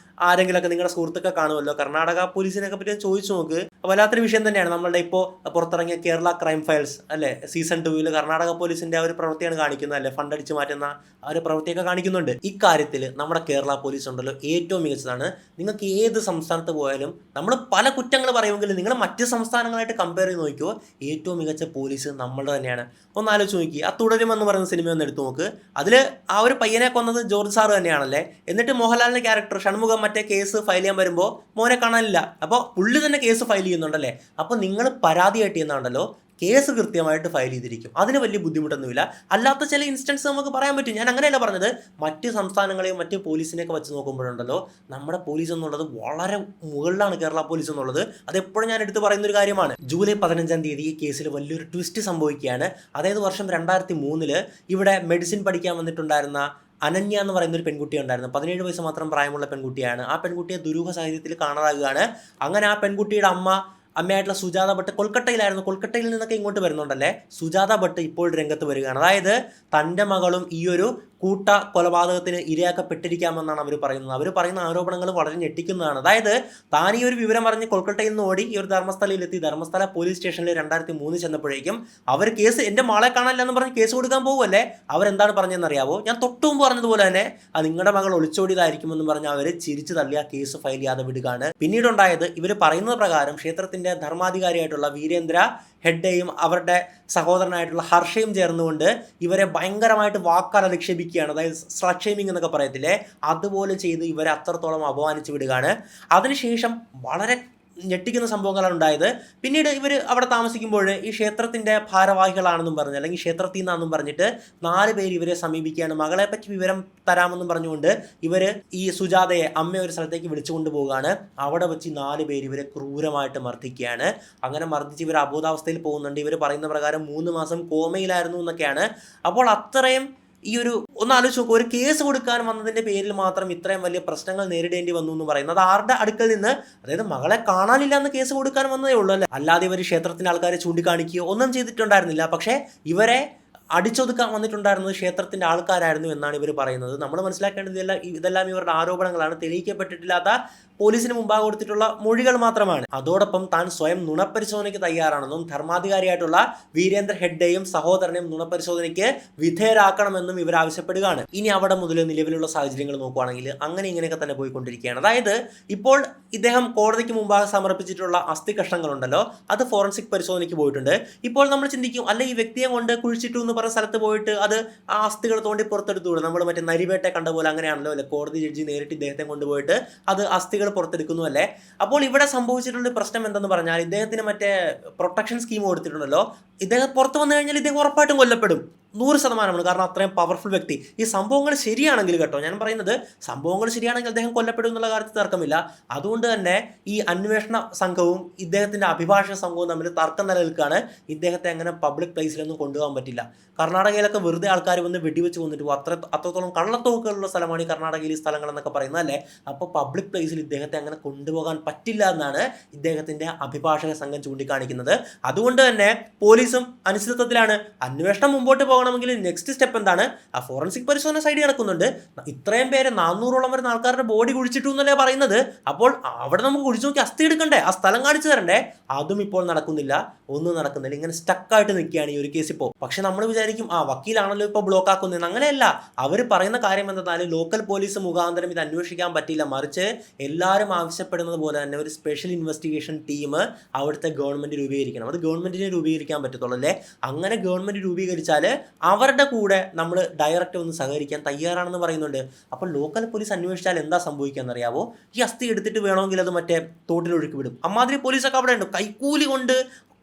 ആരെങ്കിലൊക്കെ നിങ്ങളുടെ സുഹൃത്തൊക്കെ കാണുമല്ലോ, കർണാടക പോലീസിനെയൊക്കെ പറ്റി ചോദിച്ചു നോക്ക്. വല്ലാത്തൊരു വിഷയം തന്നെയാണ്. നമ്മളുടെ ഇപ്പോൾ പുറത്തിറങ്ങിയ കേരള ക്രൈം ഫയൽസ് അല്ലേ, സീസൺ 2 കർണാടക പോലീസിന്റെ ആ ഒരു പ്രവൃത്തിയാണ് കാണിക്കുന്നത് അല്ലേ, ഫണ്ട് അടിച്ചു മാറ്റുന്ന ആ ഒരു പ്രവൃത്തിയൊക്കെ കാണിക്കുന്നുണ്ട്. ഇക്കാര്യത്തിൽ നമ്മുടെ കേരള പോലീസ് ഉണ്ടല്ലോ ഏറ്റവും മികച്ചതാണ്. നിങ്ങൾക്ക് ഏത് സംസ്ഥാനത്ത് പോയാലും നമ്മൾ പല കുറ്റങ്ങൾ പറയുമെങ്കിലും നിങ്ങൾ മറ്റ് സംസ്ഥാനങ്ങളായിട്ട് കമ്പയർ ചെയ്ത് നോക്കിയോ, ഏറ്റവും മികച്ച പോലീസ് നമ്മളുടെ തന്നെയാണ്. ഒന്ന് ആലോചിച്ച് നോക്കി, ആ തുടരുമെന്ന് പറയുന്ന സിനിമ ഒന്ന് എടുത്തു നോക്ക്. അതിൽ ആ ഒരു പയ്യനെ കൊന്നത് ജോർജ് സാറ് തന്നെയാണല്ലേ. എന്നിട്ട് മോഹൻലാലിന്റെ ക്യാരക്ടർ ഷൺമുഖം മറ്റേ കേസ് ഫയൽ ചെയ്യാൻ വരുമ്പോൾ മോനെ കാണാനില്ല. അപ്പോൾ പുള്ളി തന്നെ കേസ് ഫയൽ ചെയ്യുന്നുണ്ടല്ലേ. അപ്പോൾ നിങ്ങൾ പരാതിയായിട്ട് ചെയ്യുന്നുണ്ടല്ലോ, കേസ് കൃത്യമായിട്ട് ഫയൽ ചെയ്തിരിക്കും. അതിന് വലിയ ബുദ്ധിമുട്ടൊന്നുമില്ല. അല്ലാത്ത ചില ഇൻസ്റ്റൻസ് നമുക്ക് പറയാൻ പറ്റും. ഞാൻ അങ്ങനെയല്ല പറഞ്ഞത്. മറ്റ് സംസ്ഥാനങ്ങളെയും മറ്റ് പോലീസിനെയൊക്കെ വെച്ച് നോക്കുമ്പോഴുണ്ടല്ലോ നമ്മുടെ പോലീസ് എന്നുള്ളത് വളരെ മുകളിലാണ് കേരള പോലീസ് എന്നുള്ളത്. അതെപ്പോഴും ഞാൻ എടുത്ത് പറയുന്നൊരു കാര്യമാണ്. ജൂലൈ 15 ഈ കേസിൽ വലിയൊരു ട്വിസ്റ്റ് സംഭവിക്കുകയാണ്. അതായത് വർഷം 2003 ഇവിടെ മെഡിസിൻ പഠിക്കാൻ വന്നിട്ടുണ്ടായിരുന്ന അനന്യ എന്ന് പറയുന്ന ഒരു പെൺകുട്ടി ഉണ്ടായിരുന്നു. 17 വയസ്സ് മാത്രം പ്രായമുള്ള പെൺകുട്ടിയാണ്. ആ പെൺകുട്ടിയെ ദുരൂഹ സാഹചര്യത്തിൽ കാണാതാകുകയാണ്. അങ്ങനെ ആ പെൺകുട്ടിയുടെ അമ്മയായിട്ടുള്ള സുജാത ഭട്ട് കൊൽക്കട്ടയിലായിരുന്നു. കൊൽക്കട്ടയിൽ നിന്നൊക്കെ ഇങ്ങോട്ട് വരുന്നുണ്ടല്ലേ. സുജാത ഭട്ട് ഇപ്പോൾ രംഗത്ത് വരികയാണ്. അതായത് തൻ്റെ മകളും ഈ ഒരു കൂട്ട കൊലപാതകത്തിന് ഇരയാക്കപ്പെട്ടിരിക്കാമെന്നാണ് അവർ പറയുന്നത്. അവർ പറയുന്ന ആരോപണങ്ങൾ വളരെ ഞെട്ടിക്കുന്നതാണ്. അതായത് താൻ ഈ ഒരു വിവരം പറഞ്ഞ് കൊൽക്കട്ടയിൽ നിന്ന് ഓടി ഈ ഒരു ധർമ്മസ്ഥലയിലെത്തി. ധർമ്മസ്ഥല പോലീസ് സ്റ്റേഷനിൽ 2003 ചെന്നപ്പോഴേക്കും അവർ കേസ് എൻ്റെ മകളെ കാണാനില്ല എന്ന് പറഞ്ഞ് കേസ് കൊടുക്കാൻ പോകുമല്ലേ. അവരെന്താണ് പറഞ്ഞതെന്നറിയാവോ? ഞാൻ തൊട്ടു മുമ്പ് പറഞ്ഞതുപോലെ തന്നെ നിങ്ങളുടെ മകൾ ഒളിച്ചോടിയതായിരിക്കുമെന്ന് പറഞ്ഞ് അവർ ചിരിച്ചു തള്ളി ആ കേസ് ഫയൽ ചെയ്യാതെ വിടുകയാണ്. പിന്നീടുണ്ടായത് ഇവർ പറയുന്നത് പ്രകാരം ക്ഷേത്രത്തിൻ്റെ ധർമാധികാരിയായിട്ടുള്ള വീരേന്ദ്ര ഹെഡ്ഡയും അവരുടെ സഹോദരനായിട്ടുള്ള ഹർഷയും ചേർന്നുകൊണ്ട് ഇവരെ ഭയങ്കരമായിട്ട് വാക്കാൽ അധിക്ഷേപിക്കുകയാണ്. അതായത് സ്ലട്ട് ഷെയ്മിങ് എന്നൊക്കെ പറയത്തില്ലേ, അതുപോലെ ചെയ്ത് ഇവരെ അത്രത്തോളം അപമാനിച്ചു വിടുകയാണ്. അതിനുശേഷം വളരെ ഞെട്ടിക്കുന്ന സംഭവങ്ങളാണ് ഉണ്ടായത്. പിന്നീട് ഇവർ അവിടെ താമസിക്കുമ്പോൾ ഈ ക്ഷേത്രത്തിൻ്റെ ഭാരവാഹികളാണെന്നും പറഞ്ഞ് അല്ലെങ്കിൽ ക്ഷേത്രത്തിൽ നിന്നാണെന്നും പറഞ്ഞിട്ട് 4 പേര് ഇവരെ സമീപിക്കുകയാണ്. മകളെ പറ്റി വിവരം തരാമെന്നും പറഞ്ഞുകൊണ്ട് ഇവർ ഈ സുജാതയെ അമ്മ ഒരു സ്ഥലത്തേക്ക് വിളിച്ചുകൊണ്ട് പോവുകയാണ്. അവിടെ വെച്ച് 4 പേര് ഇവരെ ക്രൂരമായിട്ട് മർദ്ദിക്കുകയാണ്. അങ്ങനെ മർദ്ദിച്ച് ഇവർ അബോധാവസ്ഥയിൽ പോകുന്നുണ്ട്. ഇവർ പറയുന്ന പ്രകാരം 3 മാസം കോമയിലായിരുന്നു എന്നൊക്കെയാണ്. അപ്പോൾ അത്രയും ഈ ഒരു ഒന്ന് ആലോചിച്ച് നോക്കുക, ഒരു കേസ് കൊടുക്കാൻ വന്നതിൻ്റെ പേരിൽ മാത്രം ഇത്രയും വലിയ പ്രശ്നങ്ങൾ നേരിടേണ്ടി വന്നു എന്ന് പറയുന്നത് ആരുടെ അടുക്കൽ നിന്ന്? അതായത് മകളെ കാണാനില്ല എന്ന് കേസ് കൊടുക്കാൻ വന്നതേ ഉള്ളൂ അല്ലേ. അല്ലാതെ ഇവർ ക്ഷേത്രത്തിൻ്റെ ആൾക്കാരെ ചൂണ്ടിക്കാണിക്കുകയോ ഒന്നും ചെയ്തിട്ടുണ്ടായിരുന്നില്ല. പക്ഷേ ഇവരെ അടിച്ചൊതുക്കാൻ വന്നിട്ടുണ്ടായിരുന്നത് ക്ഷേത്രത്തിൻ്റെ ആൾക്കാരായിരുന്നു എന്നാണ് ഇവർ പറയുന്നത്. നമ്മൾ മനസ്സിലാക്കേണ്ടത് ഇതെല്ലാം ഇവരുടെ ആരോപണങ്ങളാണ്. തെളിയിക്കപ്പെട്ടിട്ടില്ലാത്ത പോലീസിന് മുമ്പാകെ കൊടുത്തിട്ടുള്ള മൊഴികൾ മാത്രമാണ്. അതോടൊപ്പം താൻ സ്വയം നുണപരിശോധനയ്ക്ക് തയ്യാറാണെന്നും ധർമാധികാരിയായിട്ടുള്ള വീരേന്ദ്ര ഹെഡ്ഡെയും സഹോദരനെയും നുണപരിശോധനയ്ക്ക് വിധേയരാക്കണമെന്നും ഇവർ ആവശ്യപ്പെടുകയാണ്. ഇനി അവിടെ മുതൽ നിലവിലുള്ള സാഹചര്യങ്ങൾ നോക്കുകയാണെങ്കിൽ അങ്ങനെ ഇങ്ങനെയൊക്കെ തന്നെ പോയിക്കൊണ്ടിരിക്കുകയാണ്. അതായത് ഇപ്പോൾ ഇദ്ദേഹം കോടതിക്ക് മുമ്പാകെ സമർപ്പിച്ചിട്ടുള്ള അസ്ഥി കഷ്ണങ്ങളുണ്ടല്ലോ, അത് ഫോറൻസിക് പരിശോധനയ്ക്ക് പോയിട്ടുണ്ട്. ഇപ്പോൾ നമ്മൾ ചിന്തിക്കും, അല്ലെ ഈ വ്യക്തിയെ കൊണ്ട് കുഴിച്ചിട്ടു എന്ന് പറഞ്ഞ സ്ഥലത്ത് പോയിട്ട് അത് ആ അസ്ഥികൾ തോണ്ടി പുറത്തെടുത്തുകൂടെ? നമ്മൾ മറ്റേ നരിവേട്ടെ കണ്ട പോലെ അങ്ങനെയാണല്ലോ അല്ലെ, കോടതി ജഡ്ജി നേരിട്ട് ഇദ്ദേഹത്തെ കൊണ്ടുപോയിട്ട് അത് അസ്ഥികൾ പുറത്തെടുക്കുന്നു അല്ലേ. അപ്പോൾ ഇവിടെ സംഭവിച്ചിട്ടുള്ള പ്രശ്നം എന്തെന്ന് പറഞ്ഞാൽ ഇദ്ദേഹത്തിന് മറ്റേ പ്രൊട്ടക്ഷൻ സ്കീം കൊടുത്തിട്ടുണ്ടല്ലോ. ഇദ്ദേഹം പുറത്ത് വന്നു കഴിഞ്ഞാൽ ഇദ്ദേഹം ഉറപ്പായിട്ടും കൊല്ലപ്പെടും, 100%. കാരണം അത്രയും പവർഫുൾ വ്യക്തി. ഈ സംഭവങ്ങൾ ശരിയാണെങ്കിൽ കേട്ടോ, ഞാൻ പറയുന്നത് സംഭവങ്ങൾ ശരിയാണെങ്കിൽ അദ്ദേഹം കൊല്ലപ്പെടും എന്നുള്ള കാര്യത്തിൽ തർക്കമില്ല. അതുകൊണ്ട് തന്നെ ഈ അന്വേഷണ സംഘവും ഇദ്ദേഹത്തിൻ്റെ അഭിഭാഷക സംഘവും തമ്മിൽ തർക്കം നിലനിൽക്കുകയാണ്. ഇദ്ദേഹത്തെ അങ്ങനെ പബ്ലിക് പ്ലേസിലൊന്നും കൊണ്ടുപോകാൻ പറ്റില്ല. കർണാടകയിലൊക്കെ വെറുതെ ആൾക്കാർ വന്ന് വെടിവെച്ച് കൊന്നിട്ട് പോകും. അത്രത്തോളം കള്ളത്തോക്കുകളുള്ള സ്ഥലമാണ് ഈ കർണാടകയിൽ ഈ സ്ഥലങ്ങളെന്നൊക്കെ പറയുന്നത് അല്ലേ. അപ്പോൾ പബ്ലിക് പ്ലേസിൽ ഇദ്ദേഹത്തെ അങ്ങനെ കൊണ്ടുപോകാൻ പറ്റില്ല എന്നാണ് ഇദ്ദേഹത്തിൻ്റെ അഭിഭാഷക സംഘം ചൂണ്ടിക്കാണിക്കുന്നത്. അതുകൊണ്ട് തന്നെ പോലീസും അനിശ്ചിതത്വത്തിലാണ്. അന്വേഷണം മുമ്പോട്ട് പോകണമെങ്കിൽ നെക്സ്റ്റ് സ്റ്റെപ്പ് എന്താണ്? ആ ഫോറൻസിക് പരിശോധന സൈഡ് നടക്കുന്നുണ്ട്. ഇത്രയും പേര് 400ഓളം വരുന്ന ആൾക്കാരുടെ ബോഡി കുഴിച്ചിട്ടു എന്നല്ലേ പറയുന്നത്. അപ്പോൾ അവിടെ നമുക്ക് കുഴിച്ചു നോക്കി അസ്ഥി എടുക്കണ്ടേ, ആ സ്ഥലം കാണിച്ചു തരണ്ടേ? അതും ഇപ്പോൾ നടക്കുന്നില്ല, ഒന്നും നടക്കുന്നില്ല. ഇങ്ങനെ സ്റ്റക്കായിട്ട് നിൽക്കുകയാണ് ഈ ഒരു കേസ് ഇപ്പോൾ. പക്ഷെ നമ്മൾ വിചാരിക്കും വക്കീലാണല്ലോ ഇപ്പോൾ ബ്ലോക്ക് ആക്കുന്നതെന്ന്. അങ്ങനെയല്ല. അവർ പറയുന്ന കാര്യം എന്തെന്നാൽ ലോക്കൽ പോലീസ് മുഖാന്തരം ഇത് അന്വേഷിക്കാൻ പറ്റില്ല, മറിച്ച് എല്ലാവരും ആവശ്യപ്പെടുന്നത് പോലെ തന്നെ ഒരു സ്പെഷ്യൽ ഇൻവെസ്റ്റിഗേഷൻ ടീം അവിടുത്തെ ഗവൺമെൻറ് രൂപീകരിക്കണം. അത് ഗവൺമെൻറ്റിനെ രൂപീകരിക്കാൻ പറ്റത്തുള്ളൂ അല്ലേ. അങ്ങനെ ഗവൺമെൻറ് രൂപീകരിച്ചാൽ അവരുടെ കൂടെ നമ്മൾ ഡയറക്റ്റ് ഒന്ന് സഹകരിക്കാൻ തയ്യാറാണെന്ന് പറയുന്നുണ്ട്. അപ്പോൾ ലോക്കൽ പോലീസ് അന്വേഷിച്ചാൽ എന്താ സംഭവിക്കുക എന്നറിയാവോ? ഈ അസ്ഥി എടുത്തിട്ട് വേണമെങ്കിൽ അത് മറ്റേ തോട്ടിലൊഴുക്കി വിടും. അമ്മാതിരി പോലീസൊക്കെ അവിടെ ഉണ്ട്. കൈക്കൂലി കൊണ്ട്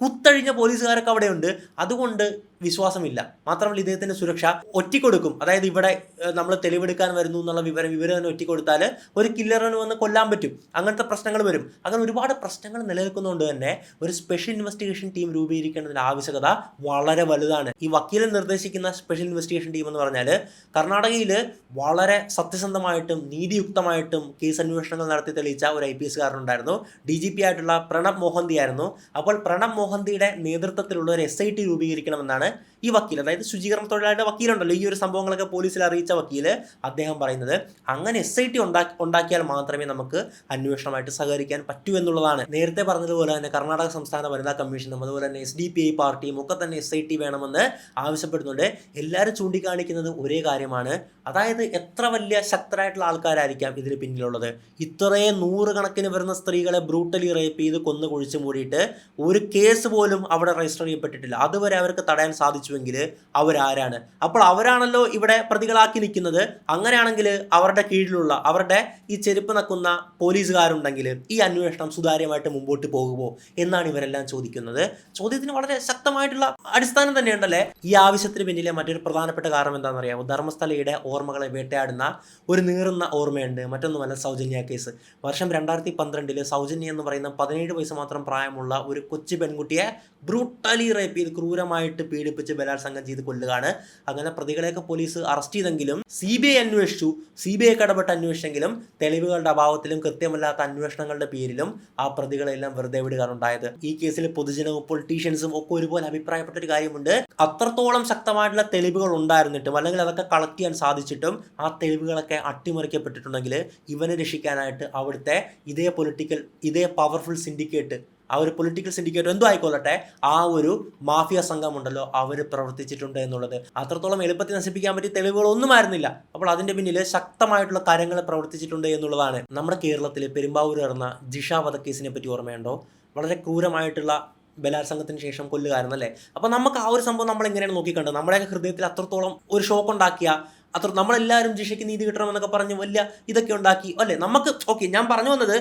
കുത്തഴിഞ്ഞ പോലീസുകാരൊക്കെ അവിടെയുണ്ട്. അതുകൊണ്ട് വിശ്വാസമില്ല. മാത്രമല്ല ഇദ്ദേഹത്തിൻ്റെ സുരക്ഷ ഒറ്റിക്കൊടുക്കും. അതായത് ഇവിടെ നമ്മൾ തെളിവെടുക്കാൻ വരുന്നു എന്നുള്ള വിവരം തന്നെ ഒറ്റിക്കൊടുത്താൽ ഒരു കില്ലറിന് വന്ന് കൊല്ലാൻ പറ്റും. അങ്ങനത്തെ പ്രശ്നങ്ങൾ വരും. അങ്ങനെ ഒരുപാട് പ്രശ്നങ്ങൾ നിലനിൽക്കുന്നതുകൊണ്ട് തന്നെ ഒരു സ്പെഷ്യൽ ഇൻവെസ്റ്റിഗേഷൻ ടീം രൂപീകരിക്കേണ്ടതിൻ്റെ ആവശ്യകത വളരെ വലുതാണ്. ഈ വക്കീലൻ നിർദ്ദേശിക്കുന്ന സ്പെഷ്യൽ ഇൻവെസ്റ്റിഗേഷൻ ടീം എന്ന് പറഞ്ഞാൽ കർണാടകയിൽ വളരെ സത്യസന്ധമായിട്ടും നീതിയുക്തമായിട്ടും കേസ് അന്വേഷണങ്ങൾ നടത്തി തെളിയിച്ച ഒരു IPS കാരനുണ്ടായിരുന്നു. DGP ആയിട്ടുള്ള പ്രണബ് മോഹന്തി ആയിരുന്നു. അപ്പോൾ പ്രണബ് മോഹന്തിയുടെ നേതൃത്വത്തിലുള്ള ഒരു SIT രൂപീകരിക്കണമെന്നാണ് ഈ വക്കീൽ, അതായത് ശുചീകരണ തൊഴിലാളിയുടെ വക്കീലുണ്ടല്ലോ, ഈ ഒരു സംഭവങ്ങളൊക്കെ പോലീസിൽ അറിയിച്ച വക്കീല്, അദ്ദേഹം പറയുന്നത് അങ്ങനെ SIT ഉണ്ടാക്കിയാൽ മാത്രമേ നമുക്ക് അന്വേഷണമായിട്ട് സഹകരിക്കാൻ പറ്റൂ എന്നുള്ളതാണ്. നേരത്തെ പറഞ്ഞതുപോലെ തന്നെ കർണാടക സംസ്ഥാന വനിതാ കമ്മീഷനും അതുപോലെ തന്നെ SDPI പാർട്ടിയും ഒക്കെ തന്നെ SIT വേണമെന്ന് ആവശ്യപ്പെടുന്നുണ്ട്. എല്ലാവരും ചൂണ്ടിക്കാണിക്കുന്നത് ഒരേ കാര്യമാണ്. അതായത് എത്ര വലിയ ശക്തരായിട്ടുള്ള ആൾക്കാരായിരിക്കാം ഇതിന് പിന്നിലുള്ളത്. ഇത്രയും 100 കണക്കിന് വരുന്ന സ്ത്രീകളെ ബ്രൂട്ടലി റേപ്പ് ചെയ്ത് കൊന്നു കുഴിച്ച് മൂടിയിട്ട് ഒരു കേസ് കേസ് പോലും അവിടെ രജിസ്റ്റർ ചെയ്യപ്പെട്ടിട്ടില്ല. അതുവരെ അവർക്ക് തടയാൻ സാധിച്ചുവെങ്കിൽ അവരാരാണ്? അപ്പോൾ അവരാണല്ലോ ഇവിടെ പ്രതികളാക്കി നിൽക്കുന്നത്. അങ്ങനെയാണെങ്കിൽ അവരുടെ കീഴിലുള്ള അവരുടെ ഈ ചെരുപ്പ് നക്കുന്ന പോലീസുകാരുണ്ടെങ്കിൽ ഈ അന്വേഷണം സുതാര്യമായിട്ട് മുമ്പോട്ട് പോകുമോ എന്നാണ് ഇവരെല്ലാം ചോദിക്കുന്നത്. ചോദ്യത്തിന് വളരെ ശക്തമായിട്ടുള്ള അടിസ്ഥാനം തന്നെയുണ്ടല്ലേ. ഈ ആവശ്യത്തിന് പിന്നിലെ മറ്റൊരു പ്രധാനപ്പെട്ട കാരണം എന്താണെന്നറിയാമോ? ധർമ്മസ്ഥലയുടെ ഓർമ്മകളെ വേട്ടയാടുന്ന ഒരു നീറുന്ന ഓർമ്മയുണ്ട്. മറ്റൊന്നുമല്ല, സൗജന്യ കേസ്. വർഷം 2012 സൗജന്യ എന്ന് പറയുന്ന 17 വയസ്സ് മാത്രം പ്രായമുള്ള ഒരു കൊച്ചു പെൺകുട്ടിയെ ബ്രൂട്ടലി റേപ്പ് ചെയ്ത് ക്രൂരമായിട്ട് പീഡിപ്പിച്ച് ബലാത്സംഗം ചെയ്ത് കൊല്ലുകയാണ്. അങ്ങനെ പ്രതികളെയൊക്കെ പോലീസ് അറസ്റ്റ് ചെയ്തെങ്കിലും CBI അന്വേഷിച്ചു. CBI ഇടപെട്ട് അന്വേഷിച്ചെങ്കിലും തെളിവുകളുടെ അഭാവത്തിലും കൃത്യമല്ലാത്ത അന്വേഷണങ്ങളുടെ പേരിലും ആ പ്രതികളെല്ലാം വെറുതെ വിടുകയാണ് ഉണ്ടായത്. ഈ കേസിൽ പൊതുജനവും പൊളിറ്റീഷ്യൻസും ഒക്കെ ഒരുപോലെ അഭിപ്രായപ്പെട്ട ഒരു കാര്യമുണ്ട്. അത്രത്തോളം ശക്തമായിട്ടുള്ള തെളിവുകൾ ഉണ്ടായിരുന്നിട്ടും അല്ലെങ്കിൽ അതൊക്കെ കളക്ട് ചെയ്യാൻ സാധിച്ചിട്ടും ആ തെളിവുകളൊക്കെ അട്ടിമറിക്കപ്പെട്ടിട്ടുണ്ടെങ്കിൽ ഇവനെ രക്ഷിക്കാനായിട്ട് അവിടുത്തെ ഇതേ പവർഫുൾ സിൻഡിക്കേറ്റ്, ആ ഒരു പൊളിറ്റിക്കൽ സിൻഡിക്കേറ്റ് എന്തോ ആയിക്കൊള്ളട്ടെ, ആ ഒരു മാഫിയ സംഘമുണ്ടല്ലോ, അവർ പ്രവർത്തിച്ചിട്ടുണ്ട് എന്നുള്ളത് അത്രത്തോളം എളുപ്പത്തിൽ നശിപ്പിക്കാൻ പറ്റിയ തെളിവുകളൊന്നുമായിരുന്നില്ല. അപ്പോൾ അതിൻ്റെ പിന്നിൽ ശക്തമായിട്ടുള്ള കാര്യങ്ങൾ പ്രവർത്തിച്ചിട്ടുണ്ട് എന്നുള്ളതാണ്. നമ്മുടെ കേരളത്തിൽ പെരുമ്പാവൂർ നടന്ന ജിഷ വധക്കേസിനെ പറ്റി ഓർമ്മയുണ്ടോ? വളരെ ക്രൂരമായിട്ടുള്ള ബലാത്സംഗത്തിന് ശേഷം കൊല്ലുകാരനല്ലേ. അപ്പോൾ നമുക്ക് ആ ഒരു സംഭവം നമ്മൾ എങ്ങനെയാണ് നോക്കിക്കണ്ടത്? നമ്മുടെയൊക്കെ ഹൃദയത്തിൽ അത്രത്തോളം ഒരു ഷോക്ക് ഉണ്ടാക്കിയ നമ്മളെല്ലാവരും ജിഷയ്ക്ക് നീതി കിട്ടണമെന്നൊക്കെ പറഞ്ഞ് വലിയ ഇതൊക്കെ ഉണ്ടാക്കി അല്ലേ. നമുക്ക് ഓക്കെ, ഞാൻ പറഞ്ഞു വന്നത്